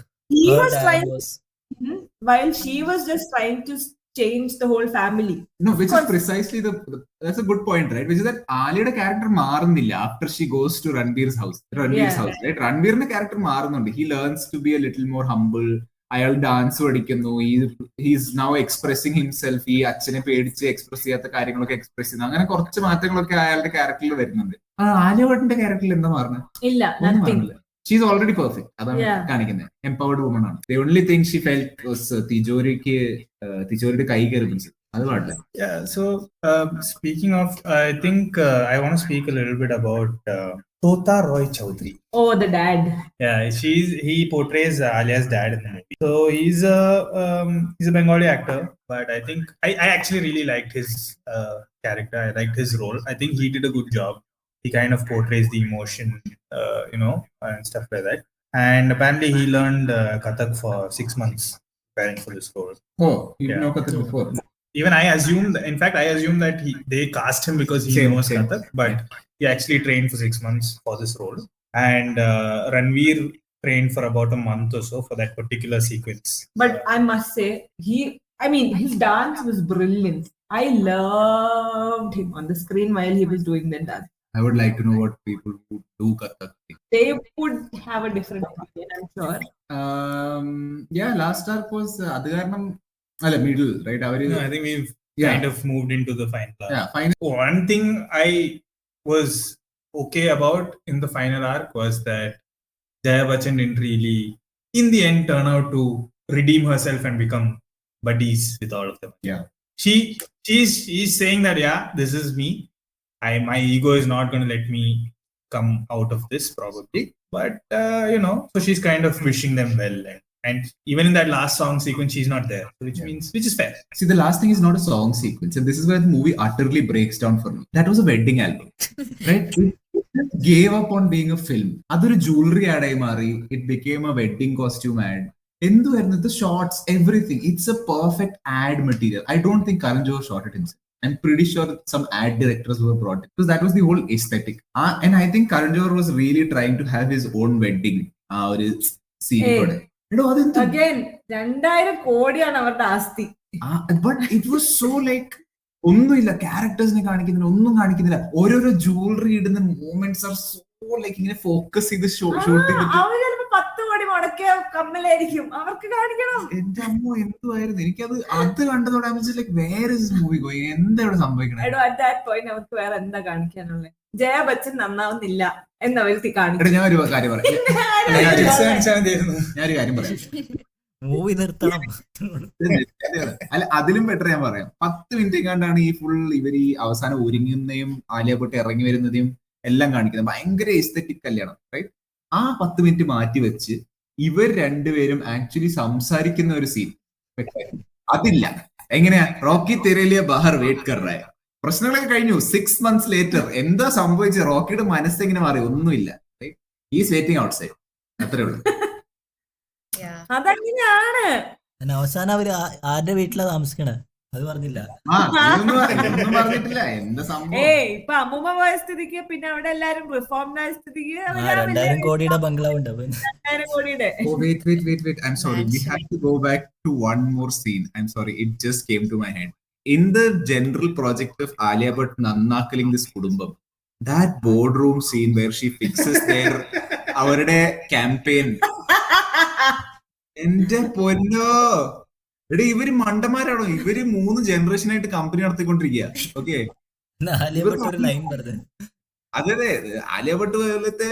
while she was just trying to change the whole family. No, which is precisely that's a good point, right? Which is that Aliyയുടെ character മാറുന്നില്ല after she goes to Ranveer's house, right? Ranveerന്റെ character മാറുന്നുണ്ട്. He learns to be a little more humble. അയാൾ dance പഠിക്കുന്നു. He's now expressing himself. ഈ അച്ഛനെ പേടിച്ച് express ചെയ്യാത്ത കാര്യങ്ങളൊക്കെ express ചെയ്യുന്നു. അങ്ങനെ കുറച്ച് മാറ്റങ്ങളൊക്കെ അയാളുടെ ക്യാരക്ടറിൽ വരുന്നുണ്ട്. ആലിയ ഭട്ടിന്റെ ക്യാരക്ടറിൽ എന്താ മാറുന്നത്? ഇല്ല, ഷീസ് ഓൾറെഡി പെർഫെക്റ്റ്. അതാണ് കാണിക്കുന്നത്. എംപവർഡ് വുമൺ ആണ്. The only thing she felt was തിജോരിയുടെ കൈ കയറി പിടിച്ചത്. അത് പാടില്ല. Yeah, so speaking of, I think I want to speak a little bit about Tota Roy Chowdhury. Oh, the dad. Yeah, he portrays Alia's dad in the movie. So he's a Bengali actor, but I think I actually really liked his character. I liked his role. I think he did a good job. He kind of portrays the emotion, and stuff like that. And apparently he learned Kathak for 6 months preparing for this role. Oh, you know Kathak before? Even I assumed that they cast him because he knows Kathak, but he actually trained for 6 months for this role. And Ranveer trained for about a month or so for that particular sequence. But I must say, his dance was brilliant. I loved him on the screen while he was doing that dance. I would like to know what people who do Kathak think. They would have a different opinion, I'm sure. Last arc was middle, right? No, I think we've kind of moved into the final arc. Yeah, final. One thing I was okay about in the final arc was that Jaya Bachchan didn't really, in the end, turn out to redeem herself and become buddies with all of them. Yeah. She's saying that, this is me. My ego is not going to let me come out of this probably, but so she's kind of wishing them well, and even in that last song sequence she's not there, which is fair. See, the last thing is not a song sequence, and this is where the movie utterly breaks down for me. That was a wedding album, right? It gave up on being a film. Adur jewelry ad ay mari, it became a wedding costume ad. The shots, everything, it's a perfect ad material. I don't think Karan Johar shot it himself. I'm pretty sure some ad directors were brought in, because that was the whole aesthetic. And I think Karan Johar was really trying to have his own wedding scene. Again, 2,000 കോടിയാണ് അവരുടെ ആസ്തി. But it was so like, ഒന്നുമില്ല, ക്യാരക്ടേഴ്സിനെ കാണിക്കുന്നില്ല, ഒന്നും കാണിക്കുന്നില്ല. ഓരോരോ jewellery ഇടുന്ന movements are so like ഇങ്ങനെ ഫോക്കസ് ചെയ്ത് ഷൂട്ട് ചെയ്തിട്ട്. അവര് ചിലപ്പോ 10 കോടി മുടക്കിയ കമ്മലായിരിക്കും, അവർക്ക് കാണിക്കണം. എന്റെ അമ്മ എന്തുവായിരുന്നു, എനിക്കത് കണ്ടതോടെ ലൈക്ക് വേറെ മൂവി പോയി, എന്താ ഇവിടെ സംഭവിക്കണം? At that point അവർക്ക് വേറെ എന്താ കാണിക്കാനുള്ളത്? ജയ ബച്ചൻ നന്നാവുന്നില്ല എന്നവർക്ക് കാണിക്കും. ഞാനൊരു കാര്യം പറയാം. മൂവി നിർത്തണം. അല്ല, അതിലും ബെറ്റർ ഞാൻ പറയാം. 10 മിനിറ്റ് കണ്ടാണ് ഈ ഫുൾ ഇവർ ഈ അവസാനം ഒരുങ്ങുന്നതും ആലിയ ഭട്ട് ഇറങ്ങി വരുന്നതും എല്ലാം കാണിക്കുന്നത് ഭയങ്കര എസ്തെറ്റിക് കല്യാണം, റൈറ്റ്? ആ 10 മിനിറ്റ് മാറ്റി വെച്ച് ഇവർ രണ്ടുപേരും ആക്ച്വലി സംസാരിക്കുന്ന ഒരു സീൻ അതില്ല. എങ്ങനെയാ? റോക്കി തെരേലിയ ബഹർ വെയിറ്റ് കർ റായ, പ്രശ്നങ്ങളൊക്കെ കഴിഞ്ഞു. 6 months ലേറ്റർ എന്താ സംഭവിച്ചത്? റോക്കിയുടെ മനസ്സെങ്ങനെ മാറി? ഒന്നുമില്ല. ഈസ് വെയിറ്റിംഗ് ഔട്ട് സൈഡ്, അത്രേ ഉള്ളൂ. അതങ്ങനെയാണ്. അവസാനം അവര് ആരുടെ വീട്ടിലാ താമസിക്കണേ അത് പറഞ്ഞില്ല. ഒന്നും പറഞ്ഞിട്ടില്ല എന്താ സംഭവം. ഇപ്പൊ അമ്മൂമ്മ പോയ സ്ഥിതിക്ക് പിന്നെ അവിടെ എല്ലാരും റിഫോംഡ് ആയ സ്ഥിതിക്ക് 2000 കോടിയുടെ ബംഗ്ലാവ് ഉണ്ട്. 2000 കോടിയുടെ. Oh, wait. I'm sorry. We have to go back to one more scene. I'm sorry. It just came to my head. In the general project of Alia Bhatt nannakkaling this kudumbam, that boardroom scene where she fixes their അവരുടെ campaign. എന്റെ പൊന്നോ, എടേ ഇവര് മണ്ടന്മാരാണോ? ഇവര് 3 ജനറേഷനായിട്ട് company നടത്തിക്കൊണ്ടിരിക്കുക. Okay, അതെ. ആലിയ ഭട്ട് പോലത്തെ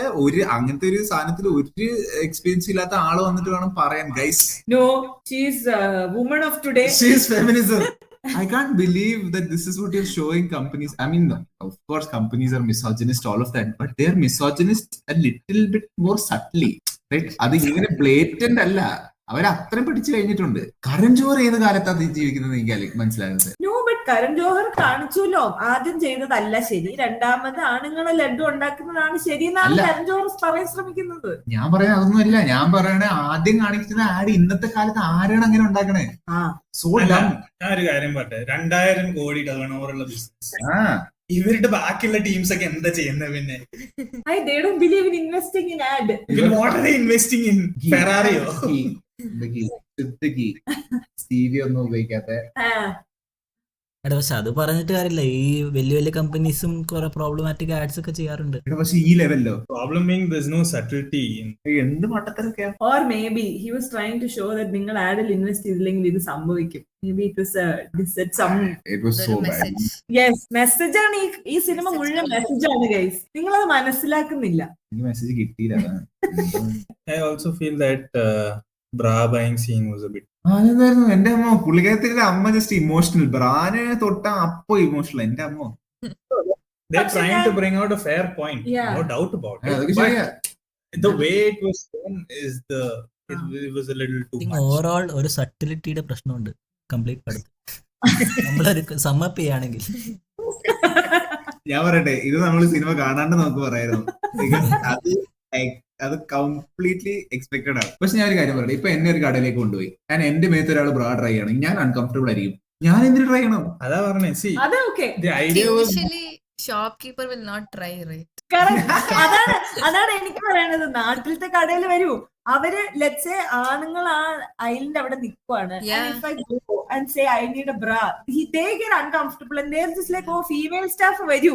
അങ്ങനത്തെ ഒരു സാധനത്തിൽ ഒരു എക്സ്പീരിയൻസ് ഇല്ലാത്ത ആള് വന്നിട്ട് വേണം പറയാൻ, guys. No, she's a woman of today. She's feminism. I can't believe that this is what you're showing companies. I mean, of course, companies are misogynist, all of that, but they're misogynist a little bit more subtly, right? അത് ഇങ്ങനെ ബ്ലേറ്റന്റ് അല്ല, അവർ അത്രയും പഠിച്ചു കഴിഞ്ഞിട്ടുണ്ട്. കരൺ ജോഹർ ഏത് കാലത്താണ് ജീവിക്കുന്നത് എനിക്ക് മനസ്സിലാകുന്നത്. നോ, ബട്ട് കരൺ ജോഹർ കാണിച്ചല്ലോ ആദ്യം ചെയ്തതല്ല ശരി, രണ്ടാമത് ആണുങ്ങളെ ലഡു ഉണ്ടാക്കുന്നതാണ് ശരി എന്നാണ് കരൺ ജോഹർ പറയാൻ ശ്രമിക്കുന്നത്. ഞാൻ പറയാൻ അതൊന്നുമല്ല, ഞാൻ പറയണേ ആദ്യം കാണിക്കുന്ന ആഡ് ഇന്നത്തെ കാലത്ത് ആരാണ് അങ്ങനെ ഉണ്ടാക്കണേ? ഒരു കാര്യം പറട്ടെ, 2000 കോടി ടേൺഓവറുള്ള ബിസിനസ് ഇവരുടെ ബാക്കിയുള്ള ടീംസ് ഒക്കെ എന്താ ചെയ്യുന്നത്? പിന്നെ they don't believe in investing in ad. What are they investing in? Ferrariയോ? സ്റ്റീവിയോ ഒന്നും ഉപയോഗിക്കാത്ത. പക്ഷെ അത് പറഞ്ഞിട്ട് കാര്യമില്ല, ഈ വലിയ വലിയ കമ്പനീസും കുറെ പ്രോബ്ലമാറ്റിക് ആഡ്സ് ഒക്കെ ചെയ്യാറുണ്ട്. പക്ഷെ ഈ ലെവലിലോ problem being there's no subtlety. എന്ത് മട്ടത്തരൊക്കെയാ? Or maybe he was trying to show that നിങ്ങൾ ആഡിൽ ഇൻവെസ്റ്റ് ചെയ്തില്ലെങ്കിൽ ഇത് സംഭവിക്കും. Maybe it was it was so bad. Yes, message ആണ് ഈ സിനിമ മുഴുവൻ മെസ്സേജ് ആണ് ഗൈസ്, നിങ്ങൾ അത് മനസ്സിലാക്കുന്നില്ല. ഈ മെസ്സേജ് കിട്ടിയില്ല. I also feel that bra buying scene was a bit. അതെന്തായിരുന്നു? എന്റെ അമ്മ, പുള്ളിക്കാരത്തിന്റെ അമ്മ ജസ്റ്റ് ഇമോഷണൽ. ബ്രാനെ തൊട്ടാ അപ്പൊ ഇമോഷണൽ. എന്റെ അമ്മ, they're trying to bring out a fair point. No doubt about it. But the way it was shown is it was a little too much. Overall ഒരു സട്ടിലിറ്റിയുടെ പ്രശ്നമുണ്ട് complete പടത്തിൽ. നമ്മളൊരു സമ്മപ്പ് ചെയ്യുകയാണെങ്കിൽ ഞാൻ പറയട്ടെ, ഇത് നമ്മൾ സിനിമ കാണാണ്ട് നമുക്ക് പറയായിരുന്നു. അത് കംപ്ലീറ്റ്ലി എക്സ്പെക്ടഡ് ആണ്. പക്ഷെ ഞാൻ ഒരു കാര്യം പറയട്ടെ, ഇപ്പൊ എന്നെ ഒരു കടയിലേക്ക് കൊണ്ടുപോയി, ഞാൻ എന്റെ മേത്ത് ഒരാൾ ബ്രാ ട്രൈ ചെയ്യണം, ഞാൻ അൺകംഫർട്ടബിൾ ആയിരിക്കും. ഞാൻ എന്തിനു ട്രൈ ചെയ്യണം? അതാ പറഞ്ഞേ. See, the idea was usually shopkeeper will not try, right? അതാണ് എനിക്ക് പറയാനുള്ളത്. നാട്ടിലത്തെ കടയിൽ വരൂ, അവര് ലെറ്റ്സ് സേ ആണുങ്ങൾ ആ ഐലിന്റെ അവിടെ നിൽക്കുവാണ്, if I go and say I need a bra, they get uncomfortable and they're just like, oh, female staff വരൂ.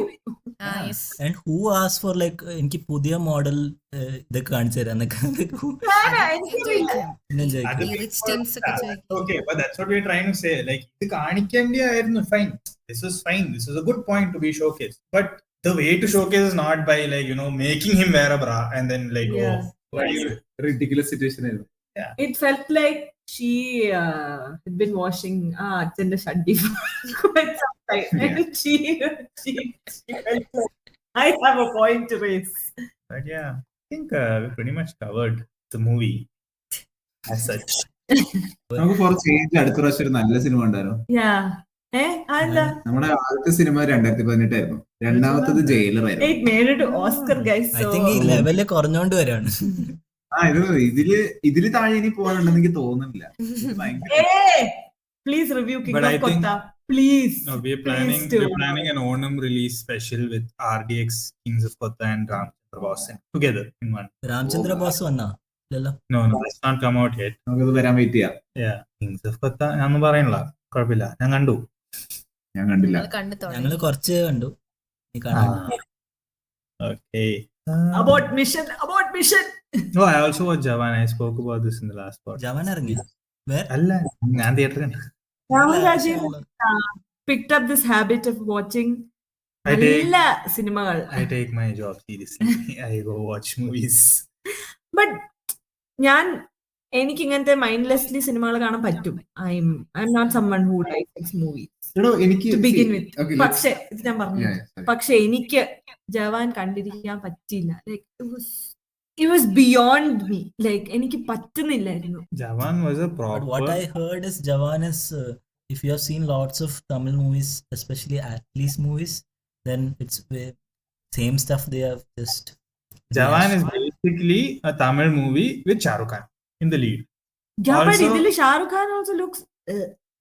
Yes. And who asked for like എനിക്ക് പുതിയ മോഡൽ ഇതൊക്കെ കാണിച്ചു തരാം എന്നൊക്കെ. Okay, but that's what we're trying to say. Like ഇത് കാണിക്കേണ്ടിയായിരുന്നു, fine. This is fine. This is a good point to be showcased. But the way to showcase is not by like, making him wear a bra and then like, ridiculous situation. Yeah. It felt like she had been washing Achanda Shaddi for quite some time. Yeah. And she felt like, I have a point to raise. But yeah, I think we pretty much covered the movie as such. നമുക്ക് four change അടുത്ത പ്രാവശ്യം ഒരു നല്ല cinema ഉണ്ടായിരുന്നു. നമ്മുടെ ആദ്യത്തെ cinema 2018 ആയിരുന്നു, രണ്ടാമത്തത് ജയിലർ ആയിരുന്നു. It made it to Oscar, guys. I think ഈ ലെവല് കുറഞ്ഞോണ്ട് വരാണ്. ഇതില് താഴെ ഇനി പോകാനുണ്ടെന്ന് എനിക്ക് തോന്നുന്നില്ല. Please review King of Kotha. Please. No, we're planning an Onam release special with RDX, Kings of Kotha and Ramchandra Boss together in one. Ramchandra Boss വന്നാ? No, it's not come out yet. നമുക്കത് വരാൻ wait ചെയ്യാം. Yeah, Kings of Kotha ഞാനൊന്നും പറയണില്ല, കുഴപ്പമില്ല, ഞാൻ കണ്ടില്ല. ഞങ്ങള് കുറച്ച് കണ്ടു. Okay. About mission. No, I also watched Jawan. I spoke about this in the last part. Jawan ഇറങ്ങിയ അല്ല, ഞാൻ തിയേറ്ററിൽ കണ്ടു. Rajeev picked up this habit of watching നല്ല സിനിമകൾ. I take my job seriously. I go watch movies. But എനിക്ക് ഇങ്ങനത്തെ മൈൻഡ്ലെസ്ലി സിനിമകൾ കാണാൻ പറ്റും. I'm not someone who likes movies. എനിക്ക് to begin with. okay, പക്ഷേ ഇത് ഞാൻ പറഞ്ഞു. yeah, sorry. പക്ഷെ എനിക്ക് ജവാൻ കണ്ടിരിക്കാൻ പറ്റിയില്ല. Like it was beyond me. Like എനിക്ക് പറ്റുന്നില്ലായിരുന്നു. Jawan was a But proper. what I heard is Jawan is, if you have seen lots of Tamil movies, especially athletes movies, then it's same stuff they have just. Jawan is basically a Tamil movie with Shah Rukh Khan in the lead. Yeah, but Also- ഇതില് Shahrukh Khan also looks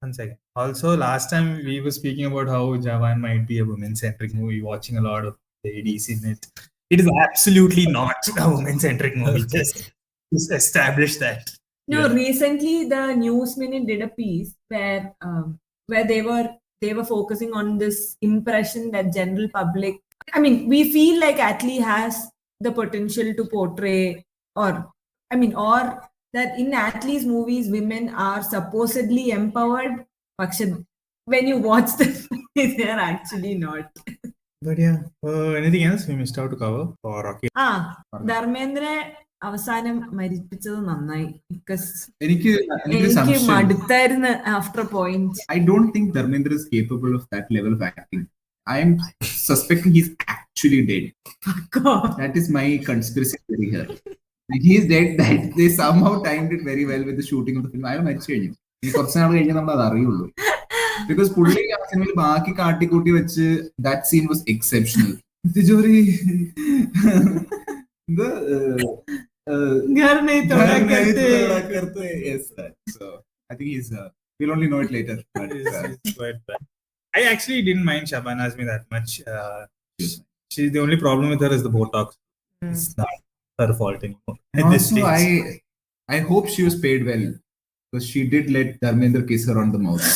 One second. Also, last time we were speaking about how Jawan might be a women-centric movie, watching a lot of ladies in it. It is absolutely not a women-centric movie. Okay. Just establish that. No, Yeah. recently the News Minute did a piece where they were focusing on this impression that general public. I mean, we feel like Atlee has the potential to portray, or that in Atlee's movies, women are supposedly empowered. But when you watch the movie, they are actually not. But yeah, anything else we missed out to cover for Rocky? Dharmendra അവസാനം മരിപ്പിച്ചത് നന്നായി, because എനിക്ക് എനിക്ക് സംശയം. മടുത്തായിരുന്നു after point. I don't think Dharmendra is capable of that level of acting. I am suspecting he's actually dead. That is my conspiracy theory here. He is dead. That they somehow timed it very well with the shooting of the film. അയാൾ മരിച്ചു കഴിഞ്ഞു. ഇനി കുറച്ച് നാൾ കഴിഞ്ഞാൽ നമ്മൾ അത് അറിയുള്ളൂ. Because പുള്ളി ആ സിനിമയിൽ ബാക്കി കാട്ടിക്കൂട്ടി വെച്ച് that scene was exceptional. തിജോരി Yes, so I think he's we'll only know it later. But, It's quite bad. I actually didn't mind Shabana Azmi that much. She's the only problem with her is the Botox. It's not her fault anymore. At this also, stage. I hope she was paid well, because she did let Dharmendra kiss her on the mouth.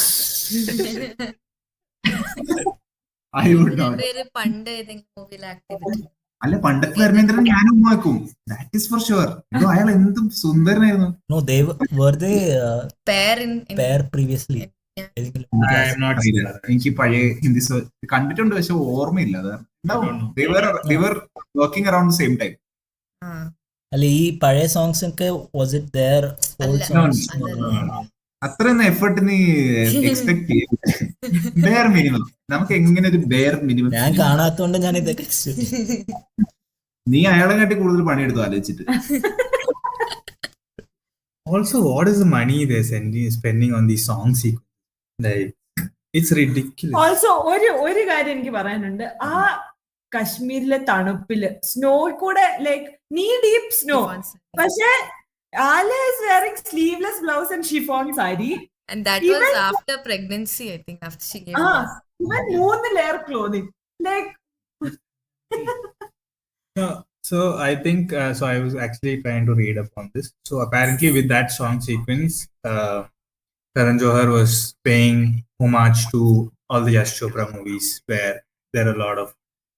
I would not. പേര് പണ്ട് ഏതെങ്കിലും മൂവിയിൽ act ചെയ്തിട്ടുണ്ട്. അല്ല, പണ്ടത്തെ ധർമ്മേന്ദ്രൻ ഞാനും ഉമ്മാക്കും. That is for sure. അയാൾ എന്തും സുന്ദരനായിരുന്നു. No, were they pair previously? I am not seen that. എനിക്ക് പഴയ ഹിന്ദി കണ്ടിട്ടുണ്ട്, പക്ഷെ ഓർമ്മയില്ല. They were working around the same time. അല്ല, ഈ പഴയ സോങ്സ് ഒക്കെ was it their old songs? അത്രയൊന്നും എഫേർട്ട് നീ എക്സ്പെക്ട് ചെയ്യും. Bare minimum. നമുക്ക് എങ്ങനെ ഒരു ബെയർ മിനിമം. ഞാൻ കാണാത്തോണ്ട് ഞാൻ ഇതൊക്കെ നീ അയാളെ കാട്ടി കൂടുതൽ പണിയെടുത്തു ആലോചിച്ചിട്ട്. Also, what is the money they're spending on these song sequences? Like, it's ridiculous. Also ഒരു കാര്യം എനിക്ക് പറയാനുണ്ട്. ആ കശ്മീരിലെ തണുപ്പില് സ്നോ കൂടെ, ലൈക്ക് നീ ഡീപ് സ്നോ, പക്ഷെ Ala is wearing sleeveless blouse and chiffon sari. And that was after pregnancy, I think, after she gave birth. Even 3 layer clothing. Like. No, so I think, so I was actually trying to read up on this. So apparently with that song sequence, Karan Johar was paying homage to all the Yash Chopra movies where there are a lot of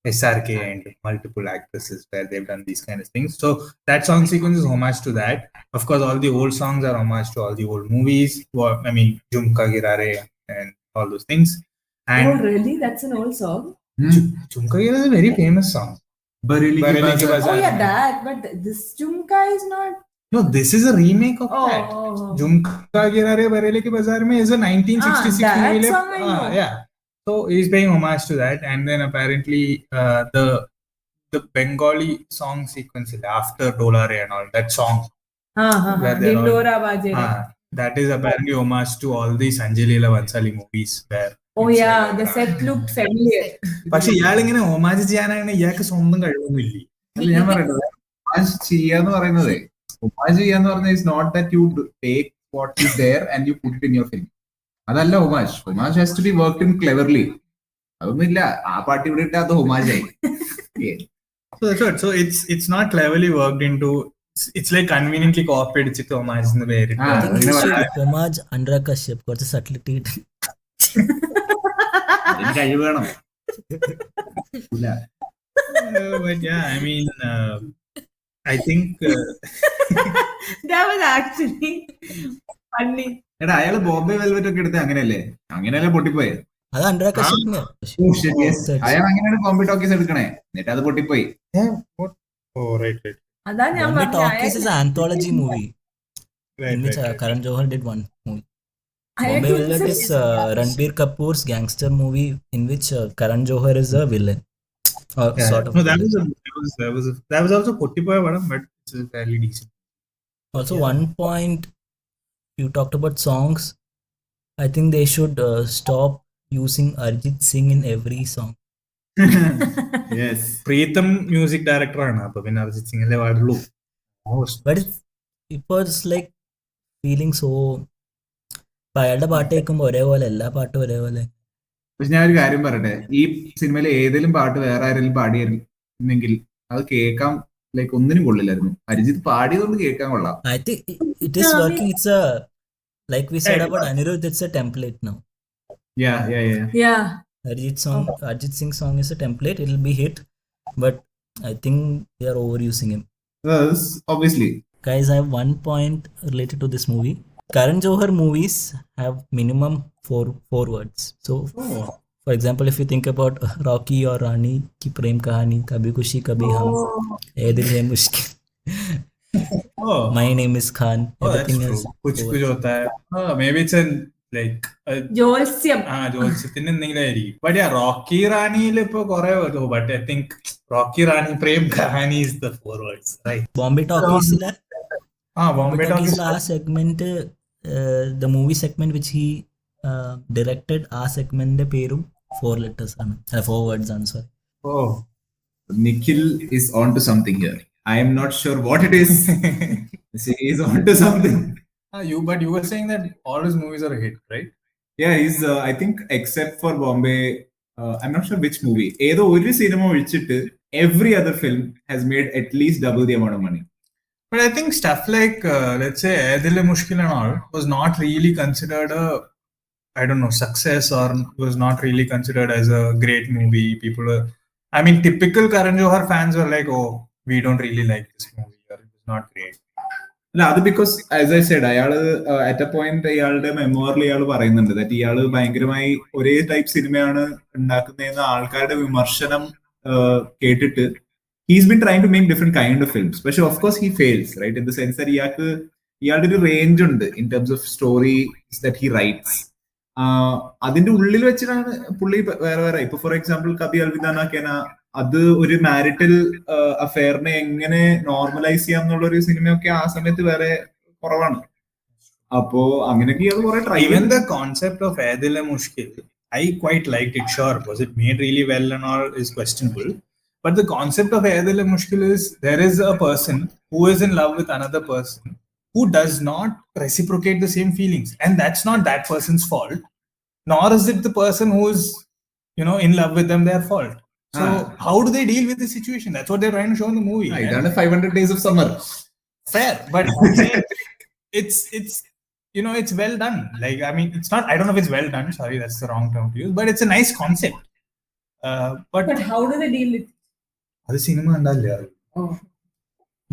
SRK and multiple actresses where they've done these kind of things. So that song sequence is homage to that. Of course, all the old songs are homage to all the old movies. I mean, Jhumka Girare and all those things. And Oh, really? That's an old song? Jhumka Girare is a very famous song. Bareli Ki Bareli Ki Bazaar. Bazaar. Oh, yeah, that. But this Jhumka is not. No, this is a remake of that. Oh. Jhumka Girare Bareli Ki Bazaar mein is a 1966 that movie. song I know. Yeah. So he's paying homage to that, and then apparently the Bengali song sequence after Dolare and all that song, where they're all- Dindora Bajera. that is apparently homage to all the Sanjay Leela Bhansali movies where. Oh, yeah, the set looked familiar. പക്ഷെ ഇയാളിങ്ങനെ ഹോമാജ് ചെയ്യാനാണ് ഇയാൾക്ക് സ്വന്തം കഴിവൊന്നുമില്ലേ. അല്ല, ഞാൻ പറയട്ടെ, ഹോമാജ് ചെയ്യാന്ന് പറയുന്നത്, homage ചെയ്യാന്ന് പറഞ്ഞാൽ is not that you take what is there and you put it in your film. അതല്ല homage. Homage has to be worked in cleverly. അതൊന്നുമില്ല, ആ പാട്ട് ഇവിടെ ഇട്ട് അത് ഹോമാജായി. So that's what. So it's not cleverly worked into. It's like conveniently copied ചിട്ട് homage എന്ന് പേരിട്ട്. homage Anurag Kashyap കുറച്ച് subtlety അതിന് കഴിവ് വേണം. But yeah, I mean, I think That was actually funny. എടാ, അയാള് ബോംബെ വെൽവെറ്റ് ഒക്കെ എടുത്ത് അങ്ങനെയല്ലേ പൊട്ടിപ്പോയെ. അത് Anurag Kashyap അയാൾ അങ്ങനെയാണ് ബോംബെ ടോക്കീസ് എടുക്കണേ, എന്നിട്ട് അത് പൊട്ടിപ്പോയി. oh right. അതാ ഞാൻ Bombay പറഞ്ഞത്. Talkies is an anthology movie Right. in which Karan Johar did one movie. Bombay think Villain so. is Ranbir Kapoor's gangster movie in which Karan Johar is a villain, or Yeah. sort of No, villain. that was also Pottipoya Vadam, but it's fairly decent. Also, Yeah. one point you talked about songs. I think they should stop using Arjit Singh in every song. Yes. Pritam music ഡയറക്ടറാണ്, അപ്പൊ പിന്നെ അർജിത് സിംഗിലെ പാടുള്ളൂ. But it was like feeling so. ഇപ്പൊ അയാളുടെ പാട്ട് കേൾക്കുമ്പോൾ ഒരേപോലെ എല്ലാ പാട്ടും ഒരേപോലെ. പക്ഷെ ഞാൻ ഒരു കാര്യം പറയട്ടെ, ഈ സിനിമയിലെ ഏതെങ്കിലും പാട്ട് വേറെ ആരെങ്കിലും പാടിയിരുന്നെങ്കിൽ അത് കേൾക്കാൻ ലൈക്ക് ഒന്നിനും കൊള്ളില്ലായിരുന്നു. അരിജിത്ത് പാടിയതൊന്ന് കേൾക്കാൻ കൊള്ളാം. I think it is working. It's a, like we said about Anirudh, it's a template now. Yeah. Arjit Singh song is a template. It'll be hit, but I think they are overusing him. Yes, obviously. Guys, I have one point related to this movie. Karan Johar movies have minimum four words. So, for example, if you think about Rocky or Rani ki Prem Kahaani, Kabhi Khushi Kabhi Gham, Ye Dil Hai Mushkil, My Name is Khan, everything is Cooch Cooch ഹോത്താ high. Maybe it's ജോത്സ്യം. ജോത്സ്യത്തിന് എന്തെങ്കിലും ആയിരിക്കും. But yeah, Rocky റാണിയിൽ ഇപ്പൊ കുറെ വരും. But I think Rocky Rani Prem Kahaani is the 4 words, right? Bombay Talkies la Bombay Talkies la segment, the movie segment which he directed, ആ segment പേരും 4 letters ആണ്, 4 words ആണ്, sorry. Oh, Nikhil is onto something here. I am not sure what it is. He is onto something. But you were saying that all his movies are a hit, right? Yeah, he's I think except for Bombay, I'm not sure which movie. ഏതോ ഒരു cinema ഒഴിച്ചിട്ട് every other film has made at least double the amount of money. But I think stuff like, let's say, Ye Dil Hai Mushkil and all was not really considered a, I don't know, success, or was not really considered as a great movie. People were, I mean, typical Karan Johar fans were like, oh, we don't really like this movie, or it was not great. അല്ല, അത് because as I said, അയാള് at A point അയാളുടെ മെമ്മോറിൽ ഇയാൾ പറയുന്നുണ്ട് that ഇയാള് ഭയങ്കരമായി ഒരേ type സിനിമയാണ് ഉണ്ടാക്കുന്നതെന്ന് ആൾക്കാരുടെ വിമർശനം കേട്ടിട്ട് he's been trying to make different kind of films. പക്ഷെ of course he fails, right? In the sense that ഇയാളുടെ ഒരു റേഞ്ച് ഉണ്ട് in terms of stories that he writes. അതിന്റെ ഉള്ളിൽ വെച്ചിട്ടാണ് പുള്ളി വേറെ വേറെ, ഇപ്പൊ ഫോർ എക്സാമ്പിൾ കബി അൽവിദാന കേന, അത് ഒരു മാരിറ്റൽ അഫെയറിനെ എങ്ങനെ നോർമലൈസ് ചെയ്യാം എന്നുള്ള ഒരു സിനിമയൊക്കെ ആ സമയത്ത് വേറെ കുറവാണ്. അപ്പോ അങ്ങനെയൊക്കെ ഇയാൾ കുറെ try. Even the concept of Ye Dil Hai Mushkil, I quite liked it. Sure, was it made really well and all is questionable. But the concept of Ye Dil Hai Mushkil is there is a person who is in love with another person who does not reciprocate the same feelings, and that's not that person's fault, nor is it the person who is, in love with them, their fault. So how do they deal with the situation? That's what they're trying to show in the movie. ഇതാണ് 500 Days of Summer. Fair, but it's it's well done. Like, I mean, it's not, I don't know if it's well done, sorry, that's the wrong term to use, but it's a nice concept. But how do they deal with it? അത് cinema കണ്ടാലേ.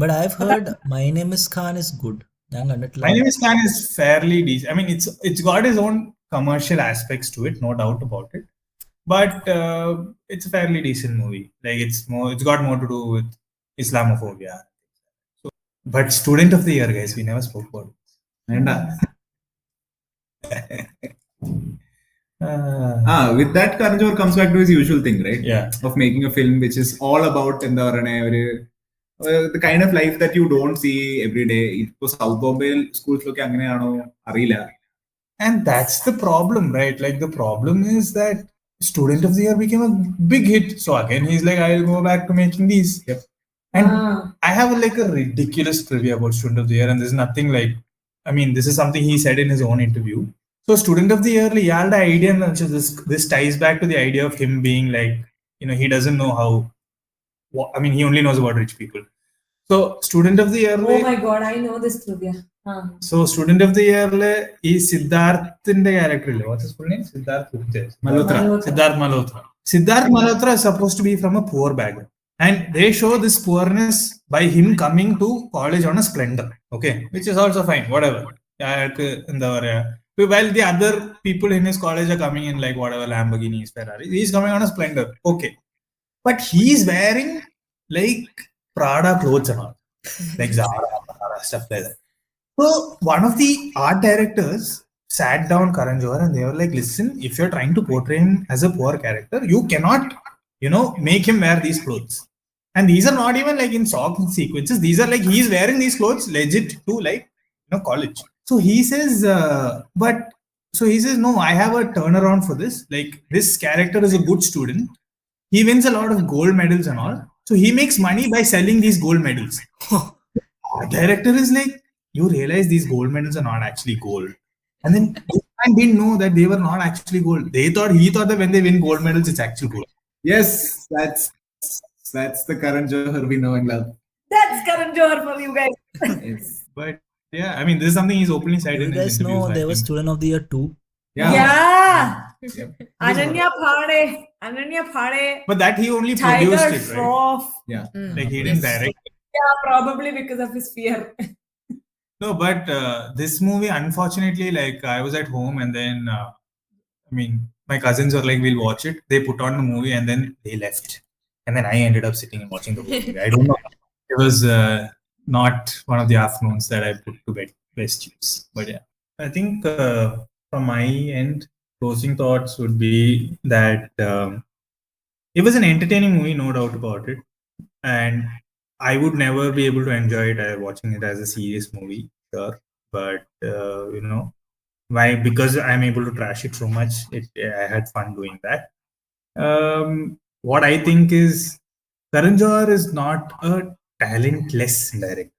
But I've heard My Name is Khan is good. ഞാൻ കണ്ടിട്ടില്ല. My Name is Khan is fairly decent. I mean, it's got its own commercial aspects to it, no doubt about it. But it's a fairly decent movie. Like, it's got more to do with Islamophobia. So, but Student of the Year, guys, we never spoke about it. വേണ്ട. With that, Karan Johar comes back to his usual thing, right? Yeah. Of making a film which is all about എന്താ പറയണേ, the kind of life that you don't see every day. ഇപ്പൊ south ബോംബെയിൽ സ്കൂൾസിലൊക്കെ അങ്ങനെയാണോ അറിയില്ല. And that's the problem, right? Like, the problem is that Student of the Year became a big hit. So again, he's like, I'll go back to making these. Yep. And I have a ridiculous trivia about Student of the Year, and there's nothing like, I mean, this is something he said in his own interview. So Student of the Year, the idea, this ties back to the idea of him being like, he doesn't know how, I mean, he only knows about rich people. So Student of the Year, Oh my god, I know this trivia. So Student of the Year is Siddharth's character. What's his full name? Malhotra. Siddharth Malhotra. Siddharth Malhotra is supposed to be from a poor background, and they show this poorness by him coming to college on a Splendor. Okay, which is also fine. Whatever. While the other people in his college are coming in like whatever Lamborghinis, Ferraris, he's coming on a Splendor. Okay, but he's wearing like Prada clothes and all, like Zara, stuff like that. So one of the art directors sat down Karan Johar and they were like, listen, if you're trying to portray him as a poor character, you cannot, make him wear these clothes. And these are not even like in song sequences. These are like he's wearing these clothes legit to like, college. So he says, no, I have a turnaround for this. Like this character is a good student. He wins a lot of gold medals and all. So he makes money by selling these gold medals. The director is like, you realize these gold medals are not actually gold. And then I didn't know that they were not actually gold. He thought that when they win gold medals, it's actual gold. Yes, that's the Karan Johar we know and love. That's Karan Johar for you guys. Yes. But yeah, I mean, this is something he's openly said You in his guys interviews. know I there was think. Student of the Year 2. Yep. Ananya Phade, But that he only Tiger produced it, right? Shroff. Yeah. Like he didn't direct. Yeah, probably because of his fear. No, but this movie, unfortunately, like I was at home and then, I mean, my cousins were like, we'll watch it. They put on the movie and then they left. And then I ended up sitting and watching the whole movie. I don't know. It was not one of the afternoons that I put to bed best use. But yeah, I think from my end, closing thoughts would be that it was an entertaining movie, no doubt about it. And I would never be able to enjoy it watching it as a serious movie, sure. But why? Because I'm able to trash it so much. I had fun doing that. What I think is Karan Johar is not a talentless director.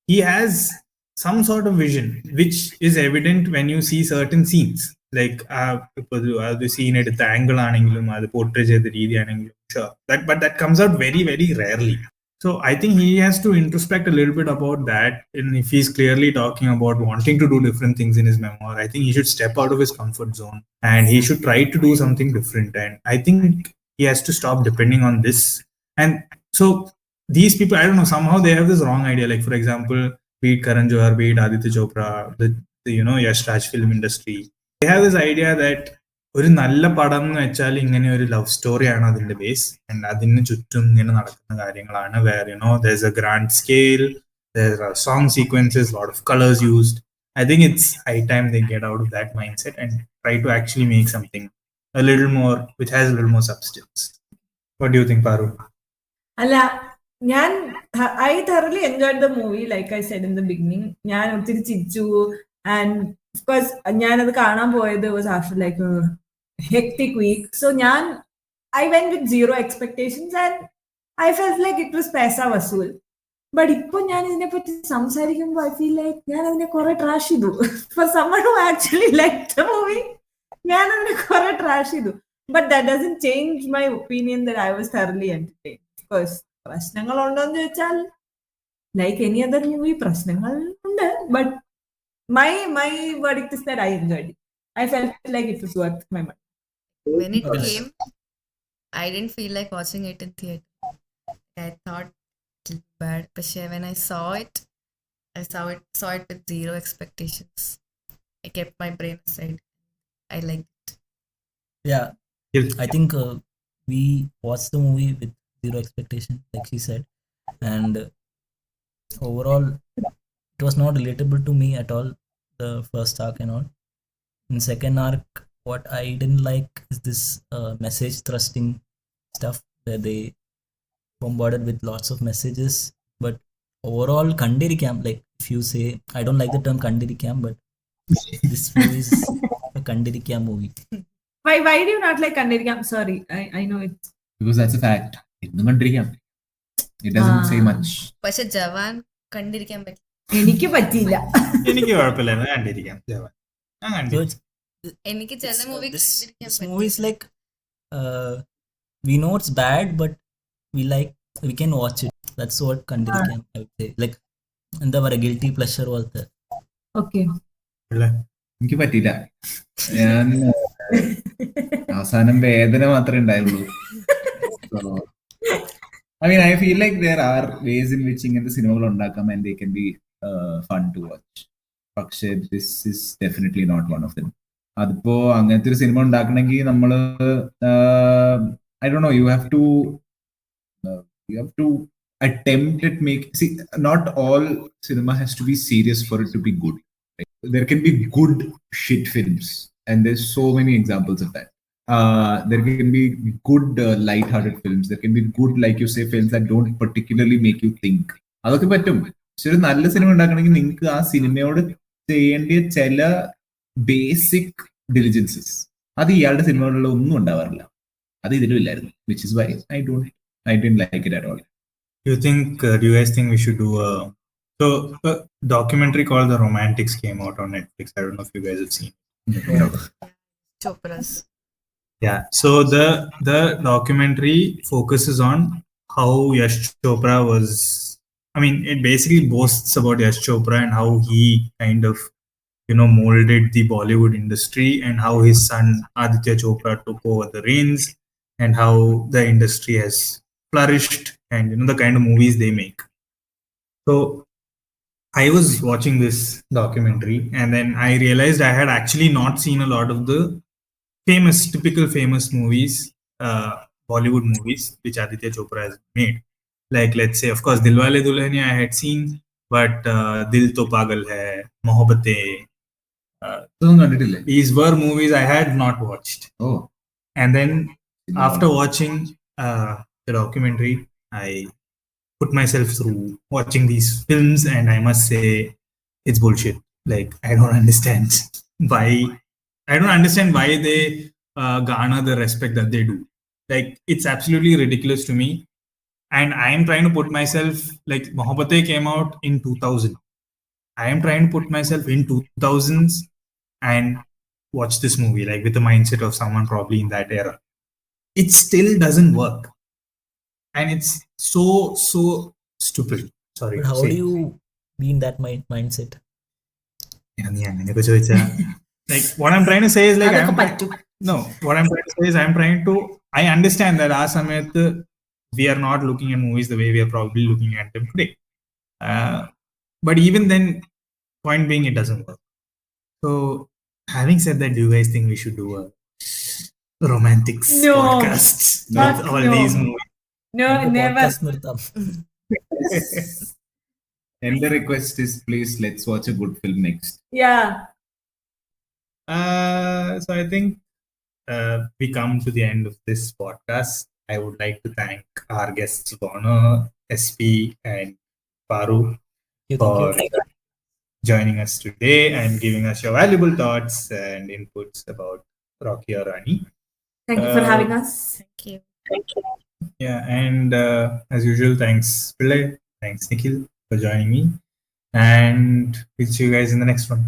He has some sort of vision, which is evident when you see certain scenes. Like the scene at the angle ആണെങ്കിലും അത് portray ചെയ്ത രീതി ആണെങ്കിലും sure. But that comes out very, very rarely. So I think he has to introspect a little bit about that. And if he's clearly talking about wanting to do different things in his memoir, I think he should step out of his comfort zone and he should try to do something different. And I think he has to stop depending on this. And so these people, I don't know, somehow they have this wrong idea. Like, for example, be it Karan Johar, be it Aditya Chopra, the Yash Raj film industry. They have this idea that ഒരു നല്ല പടം എന്ന് വെച്ചാൽ ഇങ്ങനെ ഒരു love സ്റ്റോറിയാണ് അതിന്റെ base and അതിന് ചുറ്റും ഇങ്ങനെ നടക്കുന്ന കാര്യങ്ങളാണ് where there's a grand scale, there are song sequences, lot of colors used. I think it's high time they get out of that mindset and try to actually make something a little more, which has a little more substance. What do you think, Paru? I thoroughly enjoyed the movie, like I said in the beginning. ഞാൻ ഒത്തിരി ചിരിച്ചു and of course ഞാനത് കാണാൻ പോയത് was after like a hectic week. So I went with zero expectations and I felt like it was paisa vasool. But ഇപ്പൊ ഞാൻ ഇതിനെ പറ്റി സംസാരിക്കുമ്പോൾ I feel like ഞാൻ അതിനെ കുറെ ട്രാഷ് ചെയ്തു. For someone who actually liked the movie, ഞാൻ അതിനെ കുറെ ട്രാഷ് ചെയ്തു. But that doesn't change my opinion that I was thoroughly entertained. Of course, പ്രശ്നങ്ങൾ ഉണ്ടോന്ന് ചോദിച്ചാൽ like any other movie പ്രശ്നങ്ങൾ ഉണ്ട്. But my verdict is that I enjoyed it. I felt like it was worth my money. When it came, I didn't feel like watching it in theater. I thought it was bad. But when I saw it with zero expectations. I kept my brain aside. I liked it. Yeah, I think we watched the movie with zero expectation, like she said, and overall it was not relatable to me at all, the first arc and all. In second arc, what I didn't like is this message thrusting stuff where they bombarded with lots of messages. But overall kandirikam, like if you say, I don't like the term kandirikam, but this movie is a kandirikam movie. Why do you not like Kandirikam? Sorry, I know it. Because that's a fact. It doesn't say much. പക്ഷെ ജവാൻ കണ്ടിരിക്കാൻ പറ്റി. എനിക്ക് പറ്റിയില്ല. എനിക്ക് കുഴപ്പമില്ല, കണ്ടിരിക്കാം. എനിക്ക് ചില movie This movie is like we know it's bad, but we can watch it. That's what Kandirikam, I would say. Like എന്താ പറയാ, guilty pleasure പോലത്തെ. Okay. എനിക്ക് പറ്റിയില്ല. ഞാൻ അവസാനം വേദന മാത്രമേ ഉണ്ടായുള്ളൂ. I mean, I feel like there are ways in which ഇങ്ങനത്തെ സിനിമകൾ ഉണ്ടാക്കാം and they can be fun to watch. പക്ഷേ this is definitely not one of them. അതിപ്പോ അങ്ങനത്തെ ഒരു സിനിമ ഉണ്ടാക്കണമെങ്കിൽ നമ്മള് I don't know, you have to attempt it. See, not all cinema has to be serious for it to be good. there can be good shit films, and there's so many examples of that. There can be good light-hearted films. There can be good, like you say, films that don't particularly make you think. അതൊക്കെ പറ്റും. പക്ഷെ ഒരു നല്ല cinema ഉണ്ടാക്കണമെങ്കിൽ നിങ്ങൾക്ക് ആ സിനിമയോട് ചെയ്യേണ്ട ചില ബേസിക് ഡിലിജൻസസ് അത് ഇയാളുടെ സിനിമകളിൽ ഒന്നും ഉണ്ടാവാറില്ല. അത് ഇതിലും ഇല്ലായിരുന്നു. Which is why I didn't like it at all. Do you guys think we should do a documentary called The Romantics came out on Netflix? I don't know if you guys have seen. Chopra's. Yeah. So the documentary focuses on how Yash Chopra was. I mean, it basically boasts about Yash Chopra and how he kind of, molded the Bollywood industry, and how his son Aditya Chopra took over the reins, and how the industry has flourished, and the kind of movies they make. So I was watching this documentary, and then I realized I had actually not seen a lot of the typical famous movies, Bollywood movies, which Aditya Chopra has made. Like, let's say, of course, Dilwale Dulhaniya I had seen, but Dil To Pagal Hai, Mohabbatein, these were movies I had not watched. Oh. And then after watching the documentary, I put myself through watching these films, and I must say it's bullshit. Like, I don't understand why they garner the respect that they do. Like, it's absolutely ridiculous to me. And I am trying to put myself, like, Mohabbatein came out in 2000. I am trying to put myself in 2000s and watch this movie, like, with the mindset of someone probably in that era. It still doesn't work. And it's so stupid. Sorry. But how do you be in that mindset? Like, what I'm trying to say is, like, I understand that our samayat we are not looking at movies the way we are probably looking at them today. But even then, point being, it doesn't work. So, having said that, do you guys think we should do a romantics podcast with all these movies? No, never. Podcast നിർത്താം. And the request is, please, let's watch a good film next. Yeah. So I think we come to the end of this podcast. I would like to thank our guests of honor, SP and Paru, for joining us today and giving us your valuable thoughts and inputs about Rocky Rani. Thank you for having us. Thank you. Yeah, and as usual, thanks Pillai, thanks Nikhil for joining me, and we'll see you guys in the next one.